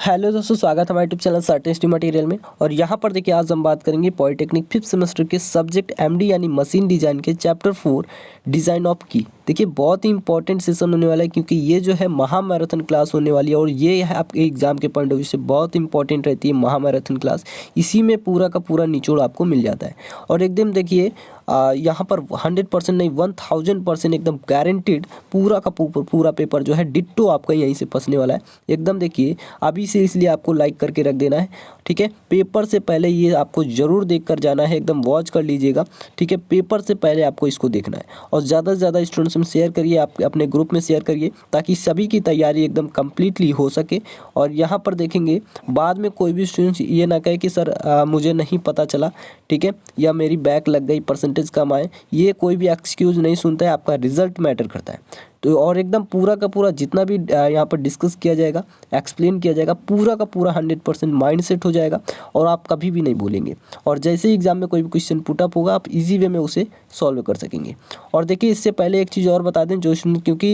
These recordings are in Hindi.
हेलो दोस्तों, स्वागत है हमारे यूट्यूब चैनल सर्टेनिटी मटेरियल में। और यहाँ पर देखिए आज हम बात करेंगे पॉलिटेक्निक 5th सेमेस्टर के सब्जेक्ट एमडी यानी मशीन डिज़ाइन के चैप्टर 4 डिज़ाइन ऑफ की। देखिए बहुत ही इंपॉर्टेंट सेशन होने वाला है क्योंकि ये जो है महामैराथन क्लास होने वाली है और ये है आपके एग्जाम के पॉइंट ऑफ व्यू से बहुत इंपॉर्टेंट रहती है महामैराथन क्लास। इसी में पूरा का पूरा निचोड़ आपको मिल जाता है और एकदम देखिए यहाँ पर 100% नहीं 1000% एकदम गारंटीड पूरा का पूरा पेपर जो है डिट्टो आपका यहीं से फंसने वाला है। एकदम देखिए अभी से, इसलिए आपको लाइक करके रख देना है, ठीक है। पेपर से पहले ये आपको ज़रूर देख कर जाना है, एकदम वॉच कर लीजिएगा, ठीक है। पेपर से पहले आपको इसको देखना है और ज़्यादा से ज़्यादा स्टूडेंट्स में शेयर करिए, आप अपने ग्रुप में शेयर करिए ताकि सभी की तैयारी एकदम कम्प्लीटली हो सके। और यहाँ पर देखेंगे बाद में कोई भी स्टूडेंट्स ये ना कहे कि सर मुझे नहीं पता चला, ठीक है, या मेरी बैक लग गई, परसेंटेज कम आए। ये कोई भी एक्सक्यूज़ नहीं सुनता है, आपका रिजल्ट मैटर करता है। तो और एकदम पूरा का पूरा जितना भी यहाँ पर डिस्कस किया जाएगा, एक्सप्लेन किया जाएगा, पूरा का पूरा 100% माइंड सेट हो जाएगा और आप कभी भी नहीं भूलेंगे। और जैसे ही एग्जाम में कोई भी क्वेश्चन पुट अप होगा आप इजी वे में उसे सॉल्व कर सकेंगे। और देखिए इससे पहले एक चीज़ और बता दें जो क्योंकि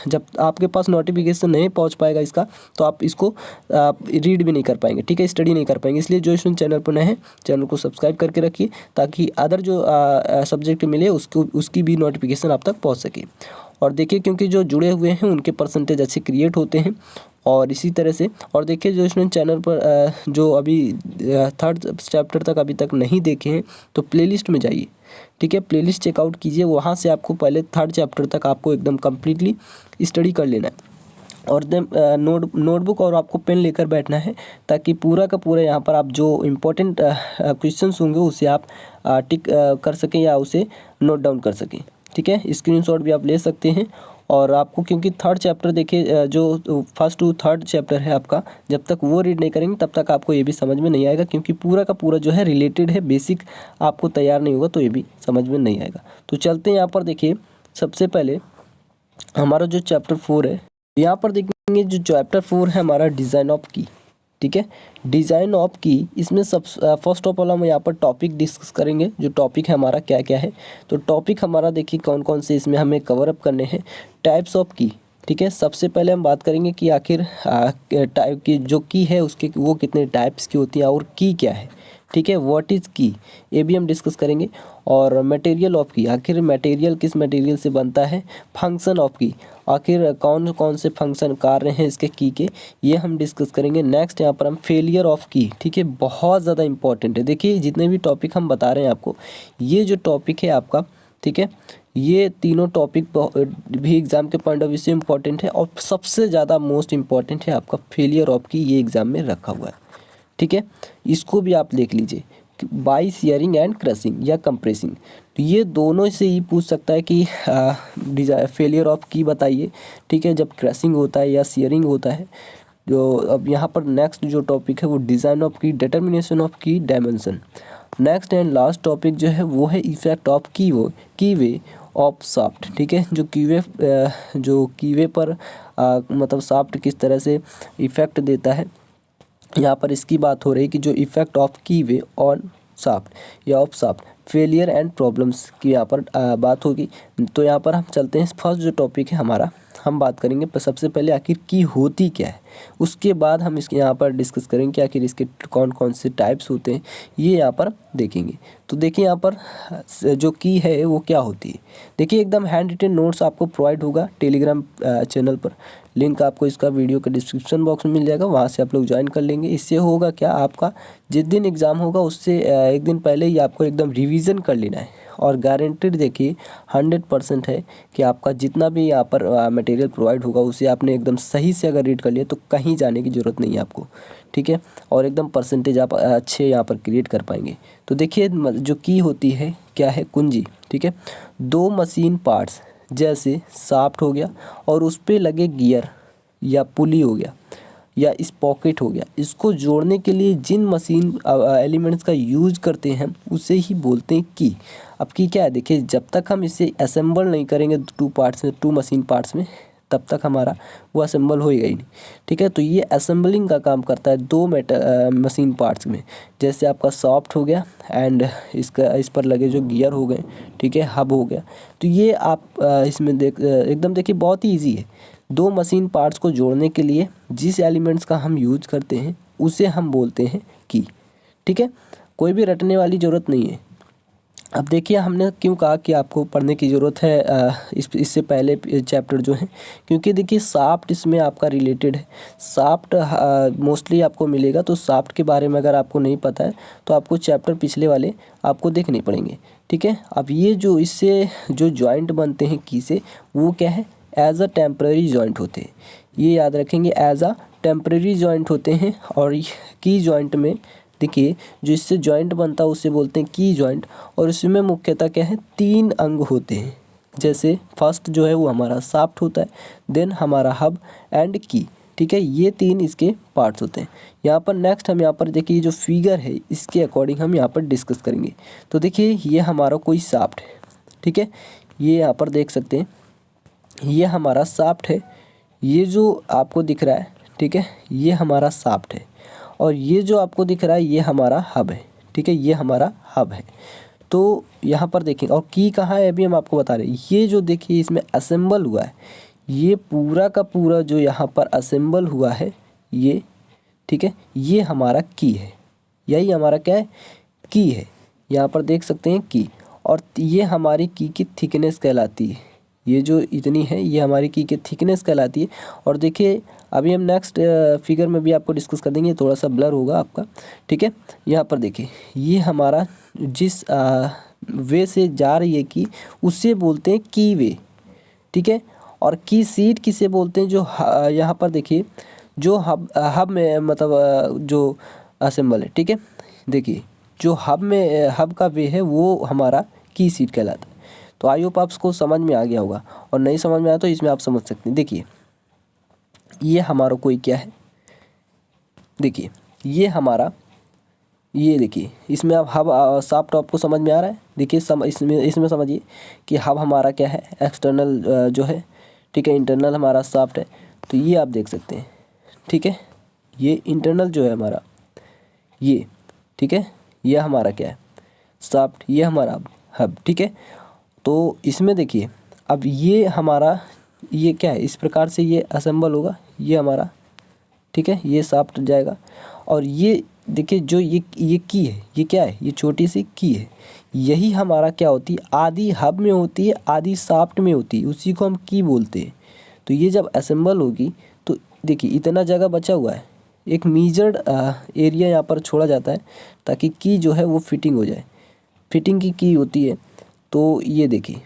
जब आपके पास नोटिफिकेशन नहीं पहुँच पाएगा इसका तो आप इसको रीड भी नहीं कर पाएंगे, ठीक है, स्टडी नहीं कर पाएंगे। इसलिए जो स्टूडेंट चैनल पर नए हैं चैनल को सब्सक्राइब करके रखिए ताकि अदर जो सब्जेक्ट मिले उसकी भी नोटिफिकेशन आप तक पहुँच सके। और देखिए क्योंकि जो जुड़े हुए हैं उनके परसेंटेज अच्छे क्रिएट होते हैं और इसी तरह से। और देखिए जो स्टूडेंट चैनल पर जो अभी 3rd चैप्टर तक अभी तक नहीं देखे हैं तो प्लेलिस्ट में जाइए, ठीक है, प्लेलिस्ट चेकआउट कीजिए। वहाँ से आपको पहले 3rd चैप्टर तक आपको एकदम कम्प्लीटली स्टडी कर लेना है और देन नोटबुक और आपको पेन लेकर बैठना है ताकि पूरा का पूरा यहाँ पर आप जो इम्पोर्टेंट क्वेश्चंस होंगे उसे आप टिक कर सकें या उसे नोट डाउन कर सकें, ठीक है। स्क्रीनशॉट भी आप ले सकते हैं। और आपको क्योंकि 3rd चैप्टर देखिए जो 1st to 3rd चैप्टर है आपका, जब तक वो रीड नहीं करेंगे तब तक आपको ये भी समझ में नहीं आएगा क्योंकि पूरा का पूरा जो है रिलेटेड है, बेसिक आपको तैयार नहीं होगा तो ये भी समझ में नहीं आएगा। तो चलते हैं यहाँ पर देखिए सबसे पहले हमारा जो चैप्टर 4 है, यहाँ पर देखेंगे जो चैप्टर 4 है हमारा डिज़ाइन ऑफ की, ठीक है, डिज़ाइन ऑफ की। इसमें सब फर्स्ट ऑफ ऑल हम यहाँ पर टॉपिक डिस्कस करेंगे। जो टॉपिक है हमारा क्या क्या है, तो टॉपिक हमारा देखिए कौन कौन से इसमें हमें कवर अप करने हैं। टाइप्स ऑफ की, ठीक है, सबसे पहले हम बात करेंगे कि आखिर टाइप की जो की है उसके वो कितने टाइप्स की होती है और की क्या है, ठीक है, व्हाट इज़ की, ये भी हम डिस्कस करेंगे। और मटेरियल ऑफ की, आखिर मटेरियल किस मटेरियल से बनता है। फंक्शन ऑफ की, आखिर कौन कौन से फंक्शन कार्य हैं इसके की के, ये हम डिस्कस करेंगे। नेक्स्ट यहाँ पर हम फेलियर ऑफ की, ठीक है, बहुत ज़्यादा इंपॉर्टेंट है। देखिए जितने भी टॉपिक हम बता रहे हैं आपको, ये जो टॉपिक है आपका, ठीक है, ये तीनों टॉपिक भी एग्ज़ाम के पॉइंट ऑफ व्यू से इम्पॉर्टेंट है और सबसे ज़्यादा मोस्ट इम्पॉर्टेंट है आपका फेलियर ऑफ की, ये एग्ज़ाम में रखा हुआ है, ठीक है। इसको भी आप देख लीजिए, बाई शियरिंग एंड क्रशिंग या कंप्रेसिंग, तो ये दोनों से ही पूछ सकता है कि फेलियर ऑफ की बताइए, ठीक है, जब क्रशिंग होता है या शियरिंग होता है। जो अब यहाँ पर नेक्स्ट जो टॉपिक है वो डिज़ाइन ऑफ की, डिटर्मिनेशन ऑफ की dimension. Next and last topic जो है वो है इफेक्ट ऑफ कीवे ऑफ शाफ्ट, ठीक है, जो कीवे पर मतलब शाफ्ट किस तरह से इफ़ेक्ट देता है। यहाँ पर इसकी बात हो रही है कि जो effect of keyway on shaft या of shaft, failure and problems की यहाँ पर बात होगी। तो यहाँ पर हम चलते हैं, फर्स्ट जो टॉपिक है हमारा, हम बात करेंगे पर सबसे पहले आखिर की होती क्या है, उसके बाद हम इसके यहाँ पर डिस्कस करेंगे कि आखिर इसके कौन कौन से टाइप्स होते हैं, ये यहाँ पर देखेंगे। तो देखिए यहाँ पर जो की है वो क्या होती है। देखिए एकदम हैंड रिटन नोट्स आपको प्रोवाइड होगा टेलीग्राम चैनल पर, लिंक आपको इसका वीडियो के डिस्क्रिप्शन बॉक्स में मिल जाएगा, वहाँ से आप लोग ज्वाइन कर लेंगे। इससे होगा क्या, आपका जिस दिन एग्ज़ाम होगा उससे एक दिन पहले ही आपको एकदम रिवीजन कर लेना है और गारंटेड देखिए 100% है कि आपका जितना भी यहाँ पर मटेरियल प्रोवाइड होगा उसे आपने एकदम सही से अगर रीड कर लिया तो कहीं जाने की ज़रूरत नहीं है आपको, ठीक है, और एकदम परसेंटेज आप अच्छे यहाँ पर क्रिएट कर पाएंगे। तो देखिए जो की होती है क्या है, कुंजी, ठीक है, दो मशीन पार्ट्स जैसे शाफ्ट हो गया और उस पर लगे गियर या पुली हो गया या स्पॉकेट हो गया, इसको जोड़ने के लिए जिन मशीन एलिमेंट्स का यूज करते हैं उसे ही बोलते हैं की। अब की क्या है, देखिए जब तक हम इसे असेंबल नहीं करेंगे टू मशीन पार्ट्स में तब तक हमारा वो असेंबल होएगा ही नहीं। ठीक है, तो ये असेंबलिंग का काम करता है दो मशीन पार्ट्स में, जैसे आपका सॉफ्ट हो गया एंड इस पर लगे जो गियर हो गए, ठीक है, हब हो गया। तो ये आप इसमें एकदम देखिए बहुत ही ईजी है। दो मशीन पार्ट्स को जोड़ने के लिए जिस एलिमेंट्स का हम यूज करते हैं उसे हम बोलते हैं की। ठीक है, कोई भी रटने वाली ज़रूरत नहीं है। अब देखिए हमने क्यों कहा कि आपको पढ़ने की ज़रूरत है इससे पहले चैप्टर जो है, क्योंकि देखिए शाफ्ट इसमें आपका रिलेटेड है। शाफ्ट मोस्टली आपको मिलेगा, तो शाफ्ट के बारे में अगर आपको नहीं पता है तो आपको चैप्टर पिछले वाले आपको देखने पड़ेंगे। ठीक है, अब ये जो इससे जो जॉइंट बनते हैं की से, वो क्या है, एज अ टेम्पररी जॉइंट होते हैं। ये याद रखेंगे, एज अ टेम्पररी जॉइंट होते हैं। और की जॉइंट में देखिए जो इससे जॉइंट बनता है उसे बोलते हैं की जॉइंट। और इसमें मुख्यतः क्या है, 3 अंग होते हैं। जैसे फर्स्ट जो है वो हमारा शाफ्ट होता है, देन हमारा हब एंड की। ठीक है, ये 3 इसके पार्ट्स होते हैं। यहाँ पर नेक्स्ट हम यहाँ पर देखिए जो फिगर है इसके अकॉर्डिंग हम यहाँ पर डिस्कस करेंगे। तो देखिए ये हमारा कोई शाफ्ट है। ठीक है, ये यहाँ पर देख सकते हैं, ये हमारा शाफ्ट है। ये जो आपको दिख रहा है, ठीक है, ये हमारा शाफ्ट है। और ये जो आपको दिख रहा है ये हमारा हब है। ठीक है, ये हमारा हब है। तो यहाँ पर देखेंगे, और की कहाँ है अभी हम आपको बता रहे हैं। ये जो देखिए इसमें असेंबल हुआ है, ये पूरा का पूरा जो यहाँ पर असेंबल हुआ है ये, ठीक है, ये हमारा की है। यही हमारा क्या है, की है। यहाँ पर देख सकते हैं की। और ये हमारी की थिकनेस कहलाती है। ये जो इतनी है ये हमारी की थिकनेस कहलाती है। और देखिए अभी हम नेक्स्ट फिगर में भी आपको डिस्कस कर देंगे, थोड़ा सा ब्लर होगा आपका। ठीक है, यहाँ पर देखिए ये हमारा जिस वे से जा रही है की, उससे बोलते हैं की वे। ठीक है, और की सीट किसे बोलते हैं, जो यहाँ पर देखिए जो हब में मतलब जो असेंबल है। ठीक है, देखिए जो हब का वे है वो हमारा की सीट कहलाता है। तो आई होप आपको समझ में आ गया होगा, और नहीं समझ में आया तो इसमें आप समझ सकते हैं। देखिए ये हमारा कोई क्या है, देखिए ये हमारा, ये देखिए इसमें अब हब शाफ्ट आपको समझ में आ रहा है। देखिए इसमें समझिए कि हब हमारा क्या है, एक्सटर्नल जो है, ठीक है, इंटरनल हमारा शाफ्ट है। तो ये आप देख सकते हैं, ठीक है, ये इंटरनल जो है हमारा ये, ठीक है, ये हमारा क्या है, शाफ्ट, ये हमारा हब। ठीक है, तो इसमें देखिए अब ये हमारा ये क्या है, इस प्रकार से ये असेंबल होगा, ये हमारा, ठीक है, ये शाफ्ट जाएगा। और ये देखिए जो ये की है, ये क्या है, ये छोटी सी की है। यही हमारा क्या होती है, आधी हब में होती है, आधी शाफ्ट में होती है, उसी को हम की बोलते हैं। तो ये जब असेंबल होगी तो देखिए इतना जगह बचा हुआ है, एक मीजर्ड एरिया यहाँ पर छोड़ा जाता है ताकि की जो है वो फिटिंग हो जाए। फिटिंग की होती है। तो ये देखिए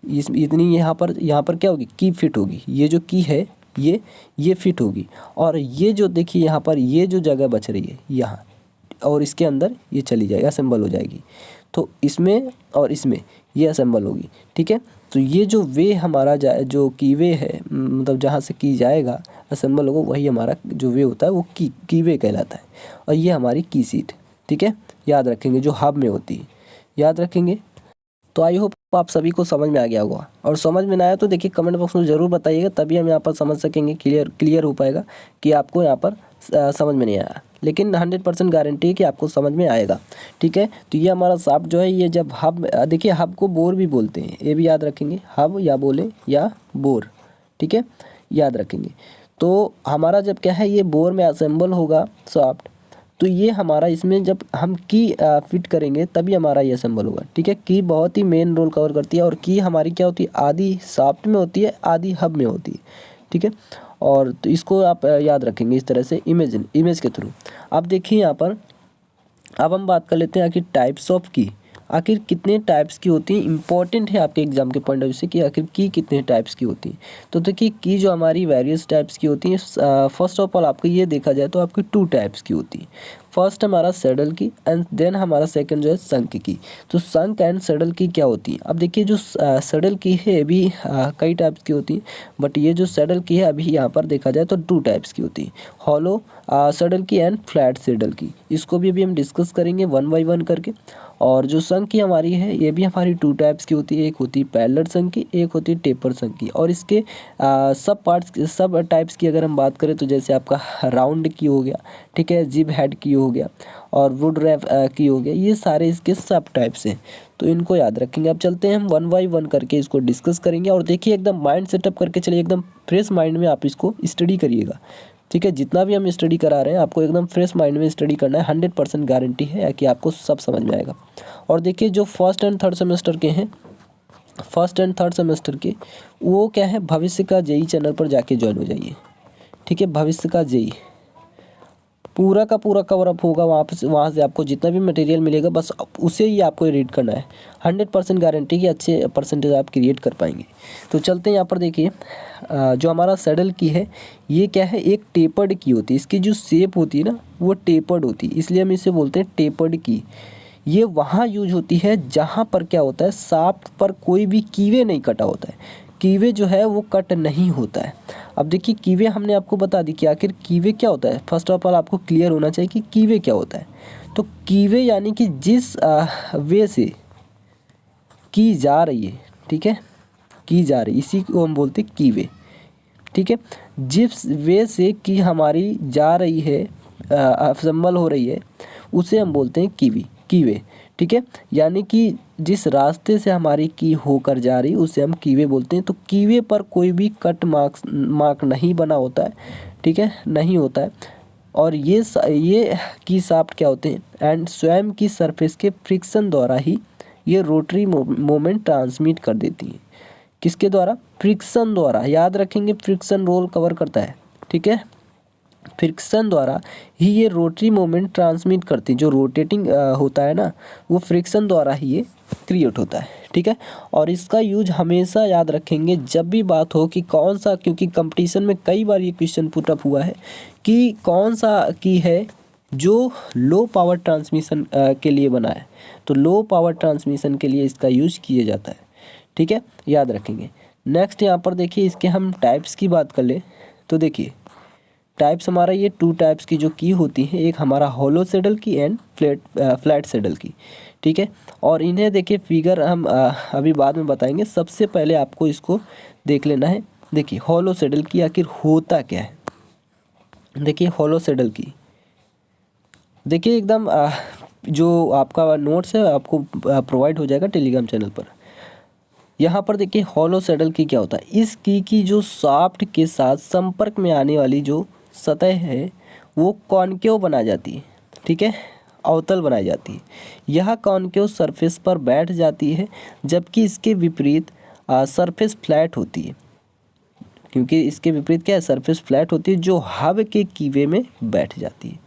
इस इतनी यहाँ पर क्या होगी, की फिट होगी। ये जो की है ये फिट होगी। और ये जो देखिए यहाँ पर ये जो जगह बच रही है यहाँ, और इसके अंदर ये चली जाएगी, असेंबल हो जाएगी। तो इसमें और इसमें ये असेंबल होगी। ठीक है, तो ये जो वे हमारा जो की वे है, मतलब जहाँ से की जाएगा असेंबल होगा, वही हमारा जो वे होता है वो की वे कहलाता है। और ये हमारी की सीट, ठीक है, याद रखेंगे, जो हब में होती है, याद रखेंगे। तो आई होप आप सभी को समझ में आ गया होगा, और समझ में ना आया तो देखिए कमेंट बॉक्स में ज़रूर बताइएगा, तभी हम यहाँ पर समझ सकेंगे, क्लियर हो पाएगा कि आपको यहाँ पर समझ में नहीं आया। लेकिन 100% गारंटी है कि आपको समझ में आएगा। ठीक है, तो ये हमारा शाफ्ट जो है, ये जब हब, देखिए हब को बोर भी बोलते हैं, ये भी याद रखेंगे, हब या बोले या बोर। ठीक है, याद रखेंगे। तो हमारा जब क्या है, ये बोर में असेंबल होगा शाफ्ट, तो ये हमारा इसमें जब हम की फिट करेंगे तभी हमारा ये असेंबल होगा। ठीक है, की बहुत ही मेन रोल कवर करती है। और की हमारी क्या होती है, आधी शाफ्ट में होती है, आधी हब में होती है। ठीक है, और तो इसको आप याद रखेंगे इस तरह से इमेज के थ्रू। आप देखिए यहाँ पर, अब हम बात कर लेते हैं आखिर टाइप्स ऑफ की, आखिर कितने टाइप्स की होती है। इंपॉर्टेंट है आपके एग्जाम के पॉइंट ऑफ व्यू से कि आखिर की कितने टाइप्स की होती है। तो देखिए की जो हमारी वेरियस टाइप्स की होती है, फर्स्ट ऑफ ऑल आपको ये देखा जाए तो आपकी 2 टाइप्स की होती है। फर्स्ट हमारा सैडल की एंड देन हमारा सेकंड जो है संक की। तो संक एंड सैडल की क्या होती है, अब देखिए जो सैडल की है अभी कई टाइप्स की होती है, बट ये जो सैडल की है अभी यहाँ पर देखा जाए तो 2 टाइप्स की होती है, हॉलो सैडल की एंड फ्लैट सैडल की। इसको भी अभी हम डिस्कस करेंगे 1 बाय 1 करके। और जो संघ की हमारी है ये भी हमारी 2 टाइप्स की होती है, एक होती है पैरेलल संघ की, एक होती है टेपर संघ की। और इसके सब टाइप्स की अगर हम बात करें तो जैसे आपका राउंड की हो गया, ठीक है, जिब हेड की हो गया और वुड रैप की हो गया, ये सारे इसके सब टाइप्स हैं, तो इनको याद रखेंगे। अब चलते हैं हम 1 बाय 1 करके इसको डिस्कस करेंगे। और देखिए एकदम माइंड सेटअप करके चलिए, एकदम फ्रेश माइंड में आप इसको स्टडी करिएगा, ठीक है। जितना भी हम स्टडी करा रहे हैं आपको एकदम फ्रेश माइंड में स्टडी करना है, 100% गारंटी है कि आपको सब समझ में आएगा। और देखिए जो फर्स्ट एंड थर्ड सेमेस्टर के हैं, फर्स्ट एंड थर्ड सेमेस्टर के, वो क्या है, भविष्य का जेई चैनल पर जाके ज्वाइन हो जाइए, ठीक है। भविष्य का जेई पूरा का पूरा कवर अप होगा वहाँ से आपको जितना भी मटेरियल मिलेगा बस उसे ही आपको रीड करना है। 100% गारंटी कि अच्छे परसेंटेज आप क्रिएट कर पाएंगे। तो चलते हैं यहाँ पर, देखिए जो हमारा सैडल की है ये क्या है, एक टेपर्ड की होती है, इसकी जो शेप होती है ना वो टेपर्ड होती है, इसलिए हम इसे बोलते हैं टेपर्ड की। ये वहाँ यूज होती है जहाँ पर क्या होता है, शाफ्ट पर कोई भी कीवे नहीं कटा होता है, कीवे जो है वो कट नहीं होता है। अब देखिए कीवे हमने आपको बता दी कि आखिर कीवे क्या होता है। फर्स्ट ऑफ ऑल आपको क्लियर होना चाहिए कि कीवे क्या होता है। तो कीवे यानी कि जिस वे से की जा रही है, ठीक है, की जा रही, इसी को हम बोलते हैं कीवे, ठीक है। जिस वे से की हमारी जा रही है, असेंबल हो रही है, उसे हम बोलते हैं कीवे, ठीक है। यानी कि जिस रास्ते से हमारी की होकर जा रही उसे हम कीवे बोलते हैं। तो कीवे पर कोई भी कट मार्क नहीं बना होता है, ठीक है, नहीं होता है। और ये की शाफ्ट क्या होते हैं, एंड स्वयं की सरफेस के फ्रिक्शन द्वारा ही ये रोटरी मोमेंट ट्रांसमिट कर देती है। किसके द्वारा, फ्रिक्शन द्वारा, याद रखेंगे फ्रिक्शन रोल कवर करता है, ठीक है। फ्रिक्शन द्वारा ही ये रोटरी मोमेंट ट्रांसमिट करती है, जो रोटेटिंग होता है ना वो फ्रिक्शन द्वारा ही ये क्रिएट होता है, ठीक है। और इसका यूज हमेशा याद रखेंगे जब भी बात हो कि कौन सा, क्योंकि कंपटीशन में कई बार ये क्वेश्चन पुट अप हुआ है कि कौन सा की है जो लो पावर ट्रांसमिशन के लिए बना है। तो लो पावर ट्रांसमिशन के लिए इसका यूज किया जाता है, ठीक है, याद रखेंगे। नेक्स्ट यहाँ पर देखिए इसके हम टाइप्स की बात कर ले तो देखिए टाइप्स हमारा ये 2 टाइप्स की जो की होती है, एक हमारा हॉलो सैडल की एंड फ्लैट सैडल की, ठीक है। और इन्हें देखिए फिगर हम अभी बाद में बताएंगे, सबसे पहले आपको इसको देख लेना है। देखिए हॉलो सैडल की आखिर होता क्या है। देखिए हॉलो सैडल की, देखिए एकदम जो आपका नोट्स है आपको प्रोवाइड हो जाएगा टेलीग्राम चैनल पर। यहाँ पर देखिए हॉलो सैडल की क्या होता है, इस की जो शाफ्ट के साथ संपर्क में आने वाली जो सतह है वो कॉनकेव बनाई जाती है, ठीक है, अवतल बनाई जाती है। यह कॉनकेव सरफेस पर बैठ जाती है, जबकि इसके विपरीत सरफेस फ्लैट होती है। क्योंकि इसके विपरीत क्या है, सरफेस फ्लैट होती है जो हब के कीवे में बैठ जाती है,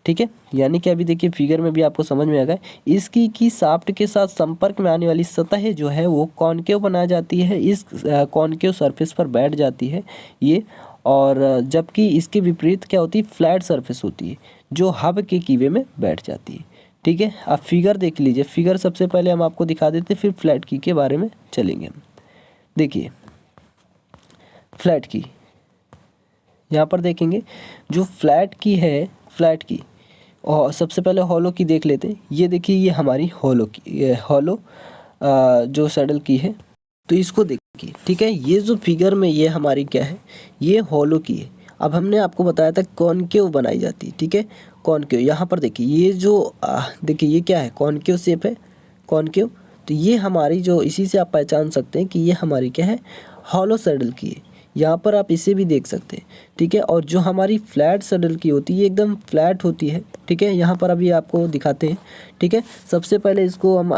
ठीक है। यानी कि अभी देखिए फिगर में भी आपको समझ में आ गया, इसकी की शाफ्ट के साथ संपर्क में आने वाली सतह जो है वो कॉनकेव बनाई जाती है, इस कॉनकेव सरफेस पर बैठ जाती है ये। और जबकि इसके विपरीत क्या होती है, फ्लैट सरफेस होती है जो हब के कीवे में बैठ जाती है, ठीक है। अब फिगर देख लीजिए, फिगर सबसे पहले हम आपको दिखा देते फिर फ्लैट की के बारे में चलेंगे हम। देखिए फ्लैट की, यहाँ पर देखेंगे जो फ्लैट की है, फ्लैट की, और सबसे पहले हॉलो की देख लेते हैं। ये देखिए ये हमारी हॉलो की, ये हॉलो जो सैडल की है, तो इसको देखिए, ठीक है। ये जो फिगर में ये हमारी क्या है, ये हॉलो की है। अब हमने आपको बताया था कॉनकेव बनाई जाती है, ठीक है, कॉनकेव। यहाँ पर देखिए ये जो देखिए ये क्या है, कॉनकेव शेप है, कॉनकेव। तो ये हमारी जो, इसी से आप पहचान सकते हैं कि ये हमारी क्या है, हॉलो सैडल की है। यहाँ पर आप इसे भी देख सकते हैं, ठीक है। और जो हमारी फ्लैट सैडल की होती है ये एकदम फ्लैट होती है, ठीक है। यहाँ पर अभी आपको दिखाते हैं, ठीक है। सबसे पहले इसको हम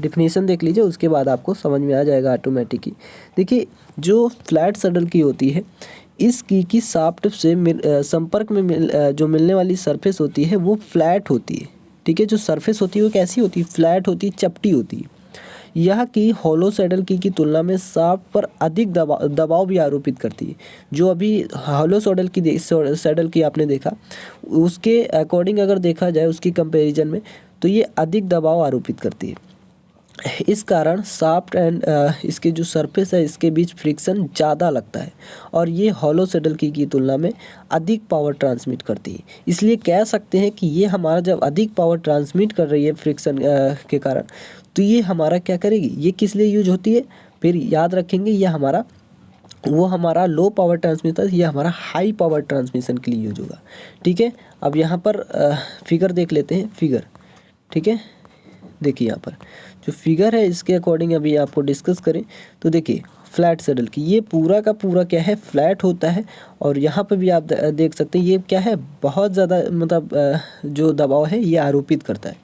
डिफिनीशन देख लीजिए, उसके बाद आपको समझ में आ जाएगा ऑटोमेटिक ही। देखिए जो फ्लैट सैडल की होती है, इस की शाफ्ट से संपर्क में जो मिलने वाली सरफेस होती है वो फ्लैट होती है, ठीक है। जो सरफेस होती है वो कैसी होती है, फ्लैट होती है, चपटी होती है। यह की हॉलो सैडल की तुलना में शाफ्ट पर अधिक दबाव भी आरोपित करती है। जो अभी हॉलो सैडल की आपने देखा, उसके अकॉर्डिंग अगर देखा जाए उसकी कंपैरिजन में, तो ये अधिक दबाव आरोपित करती है। इस कारण शाफ्ट एंड इसके जो सरफेस है इसके बीच फ्रिक्शन ज़्यादा लगता है और ये हॉलो सैडल की तुलना में अधिक पावर ट्रांसमिट करती है। इसलिए कह सकते हैं कि ये हमारा जब अधिक पावर ट्रांसमिट कर रही है फ्रिक्शन के कारण, तो ये हमारा क्या करेगी, ये किस लिए यूज होती है, फिर याद रखेंगे ये हमारा लो पावर ट्रांसमिशन, ये हमारा हाई पावर ट्रांसमिशन के लिए यूज होगा। ठीक है, अब यहाँ पर फिगर देख लेते हैं, फिगर। ठीक है, देखिए यहाँ पर जो फिगर है इसके अकॉर्डिंग अभी आपको डिस्कस करें तो देखिए फ्लैट सैडल की ये पूरा का पूरा क्या है, फ्लैट होता है। और यहाँ पर भी आप देख सकते हैं ये क्या है, बहुत ज़्यादा मतलब जो दबाव है ये आरोपित करता है।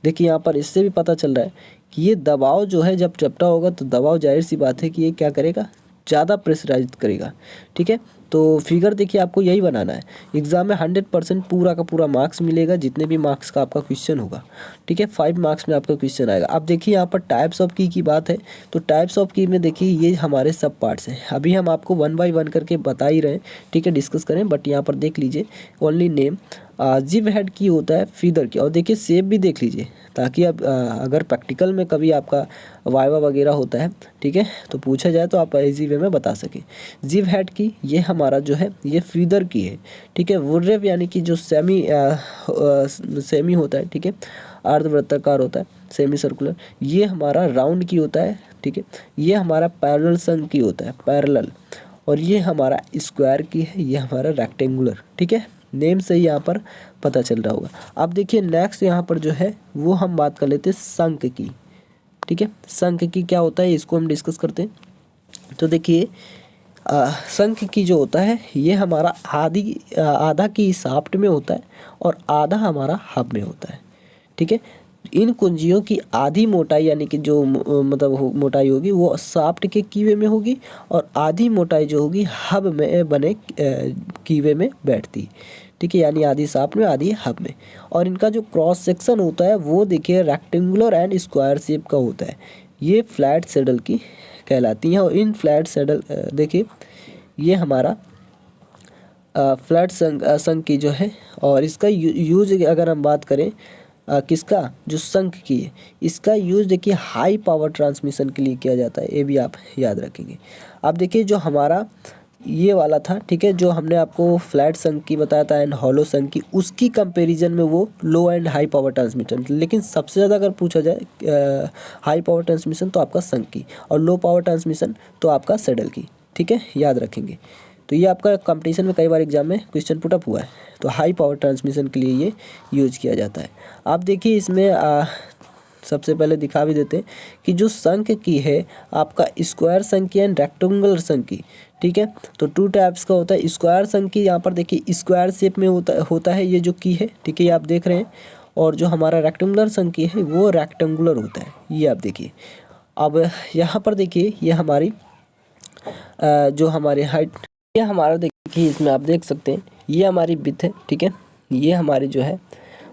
देखिए यहाँ पर इससे भी पता चल रहा है कि ये दबाव जो है जब चपटा होगा तो दबाव जाहिर सी बात है कि ये क्या करेगा, ज़्यादा प्रेशराइज करेगा। ठीक है, तो फिगर देखिए आपको यही बनाना है। एग्ज़ाम में 100% पूरा का पूरा मार्क्स मिलेगा, जितने भी मार्क्स का आपका क्वेश्चन होगा। ठीक है, 5 मार्क्स में आपका क्वेश्चन आएगा। अब देखिए यहाँ पर टाइप्स ऑफ की बात है, तो टाइप्स ऑफ की में देखिए ये हमारे सब पार्ट्स हैं। अभी हम आपको 1 बाय 1 करके बता ही रहे हैं, ठीक है, डिस्कस करें, बट यहाँ पर देख लीजिए ओनली नेम। जिप हेड की होता है फीदर की, और देखिए शेप भी देख लीजिए ताकि अब अगर प्रैक्टिकल में कभी आपका वाइवा वगैरह होता है, ठीक है, तो पूछा जाए तो आप इजी वे में बता सकें। जिप हेड की ये हमारा जो है ये फीदर की है। ठीक है, वुडरेव यानी कि जो सेमी होता है, ठीक है, अर्धवृत्ताकार होता है, सेमी सर्कुलर, ये हमारा राउंड की होता है। ठीक है, ये हमारा पैरेलल संघ की होता है, पैरेलल, और ये हमारा स्क्वायर की है, ये हमारा रेक्टेंगुलर। ठीक है, नेम से ही यहाँ पर पता चल रहा होगा। अब देखिए नेक्स्ट यहाँ पर जो है वो हम बात कर लेते हैं शंख की। ठीक है, शंख की क्या होता है इसको हम डिस्कस करते हैं। तो देखिए शंख की जो होता है ये हमारा आधा की शाफ्ट में होता है और आधा हमारा हब में होता है। ठीक है, इन कुंजियों की आधी मोटाई यानी कि जो मतलब मोटाई होगी वो शाफ्ट के कीवे में होगी और आधी मोटाई जो होगी हब में बने कीवे में बैठती। ठीक है, यानी आधी शाफ्ट में आधी हब में। और इनका जो क्रॉस सेक्शन होता है वो देखिए रेक्टेंगुलर एंड स्क्वायर शेप का होता है। ये फ्लैट सैडल की कहलाती हैं। और इन फ्लैट सैडल देखिए ये हमारा फ्लैट संघ की जो है, और इसका यूज अगर हम बात करें किसका, जो शंख की है, इसका यूज देखिए हाई पावर ट्रांसमिशन के लिए किया जाता है, ये भी आप याद रखेंगे। अब देखिए जो हमारा ये वाला था, ठीक है, जो हमने आपको फ्लैट शंख की बताया था एंड हॉलो शंख की, उसकी कंपैरिजन में वो लो एंड हाई पावर ट्रांसमिशन, लेकिन सबसे ज़्यादा अगर पूछा जाए हाई पावर ट्रांसमिशन तो आपका शंख की, और लो पावर ट्रांसमिशन तो आपका सैडल की। ठीक है, याद रखेंगे। तो ये आपका कंपटीशन में कई बार एग्जाम में क्वेश्चन पुट अप हुआ है। तो हाई पावर ट्रांसमिशन के लिए ये यूज किया जाता है। आप देखिए इसमें सबसे पहले दिखा भी देते हैं कि जो शंख की है आपका स्क्वायर शंख की एंड रेक्टेंगुलर शंख की। ठीक है, तो 2 टाइप्स का होता है। स्क्वायर शंख की यहाँ पर देखिए स्क्वायर शेप में होता है ये जो की है, ठीक है, ये आप देख रहे हैं। और जो हमारा रेक्टेंगुलर शंख की है वो रेक्टेंगुलर होता है, ये आप देखिए। अब यहाँ पर देखिए ये हमारी जो हमारी हाइट, ये हमारा देखिए इसमें आप देख सकते हैं ये हमारी विड्थ है। ठीक है, ये हमारी जो है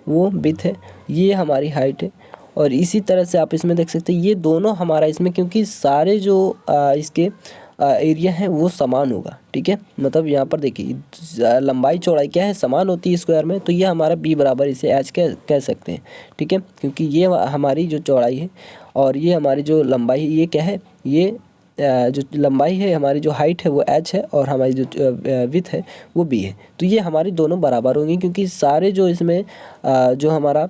वो विड्थ है, ये हमारी हाइट है। और इसी तरह से आप इसमें देख सकते हैं ये दोनों हमारा इसमें, क्योंकि सारे जो इसके एरिया है वो समान होगा। ठीक है, मतलब यहाँ पर देखिए लंबाई चौड़ाई क्या है, समान होती है स्क्वायर में, तो ये हमारा बी बराबर इसे एच कह सकते हैं। ठीक है, क्योंकि ये हमारी जो चौड़ाई है और ये हमारी जो लंबाई है ये क्या है, ये जो लंबाई है हमारी, जो हाइट है वो एच है और हमारी जो विड्थ है वो बी है। तो ये हमारी दोनों बराबर होंगी, क्योंकि सारे जो इसमें जो हमारा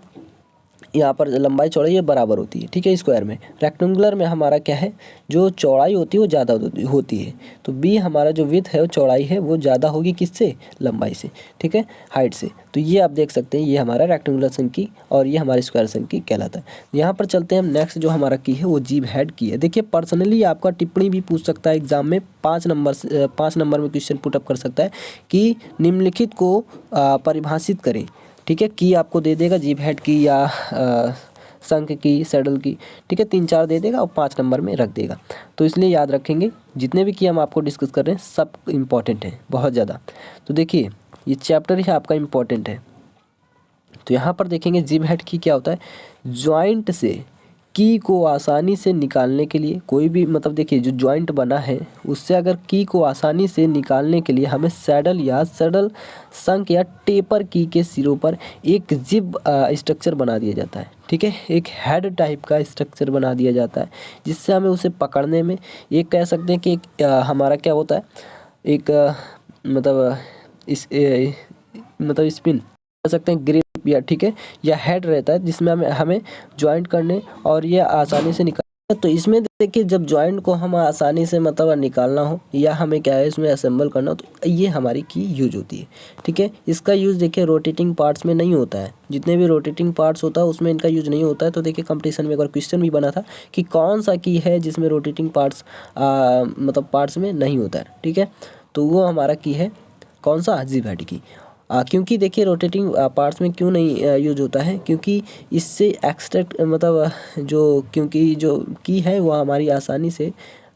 यहाँ पर लंबाई चौड़ाई ये बराबर होती है। ठीक है, स्क्वायर में। रेक्टेंगुलर में हमारा क्या है, जो चौड़ाई होती है वो ज़्यादा होती है। तो बी हमारा जो विड्थ है वो चौड़ाई है वो ज़्यादा होगी किससे, लंबाई से। ठीक है, हाइट से। तो ये आप देख सकते हैं ये हमारा रेक्टेंगुलर शंख की और ये हमारे स्क्वायर शंख की कहलाता है। यहाँ पर चलते हैं हम नेक्स्ट, जो हमारा की है वो जिप हेड की है। देखिए पर्सनली आपका टिप्पणी भी पूछ सकता है एग्जाम में, 5 नंबर में क्वेश्चन पुटअप कर सकता है कि निम्नलिखित को परिभाषित करें। ठीक है, की आपको दे देगा जिप हेड की या शंख की, सैडल की। ठीक है, 3-4 दे देगा और 5 नंबर में रख देगा। तो इसलिए याद रखेंगे जितने भी की हम आपको डिस्कस कर रहे हैं सब इम्पॉर्टेंट है बहुत ज़्यादा। तो देखिए ये चैप्टर ही आपका इम्पॉर्टेंट है। तो यहाँ पर देखेंगे जिप हेड की क्या होता है, जॉइंट से की को आसानी से निकालने के लिए, कोई भी मतलब देखिए जो जॉइंट बना है उससे अगर की को आसानी से निकालने के लिए हमें सैडल या सैडल संक या टेपर की के सिरों पर एक जिब स्ट्रक्चर बना दिया जाता है। ठीक है, एक हेड टाइप का स्ट्रक्चर बना दिया जाता है जिससे हमें उसे पकड़ने में, एक कह सकते हैं कि एक हमारा क्या होता है, एक मतलब मतलब स्पिन कह सकते हैं, ग्रिप या ठीक है, या हेड रहता है जिसमें हमें जॉइंट करने और ये आसानी से निकाल। तो इसमें देखिए जब जॉइंट को हम आसानी से मतलब निकालना हो या हमें क्या है इसमें असेंबल करना हो तो ये हमारी की यूज होती है। ठीक है, इसका यूज़ देखिए रोटेटिंग पार्ट्स में नहीं होता है, जितने भी रोटेटिंग पार्ट्स होता है उसमें इनका यूज नहीं होता है। तो देखिए कंपटीशन में एक बार क्वेश्चन भी बना था कि कौन सा की है जिसमें रोटेटिंग पार्ट्स मतलब पार्ट्स में नहीं होता है। ठीक है, तो वो हमारा की है कौन सा, जिब हेड की। क्योंकि देखिए रोटेटिंग पार्ट्स में क्यों नहीं यूज होता है, क्योंकि इससे एक्सट्रैक्ट मतलब क्योंकि जो की है वो हमारी आसानी से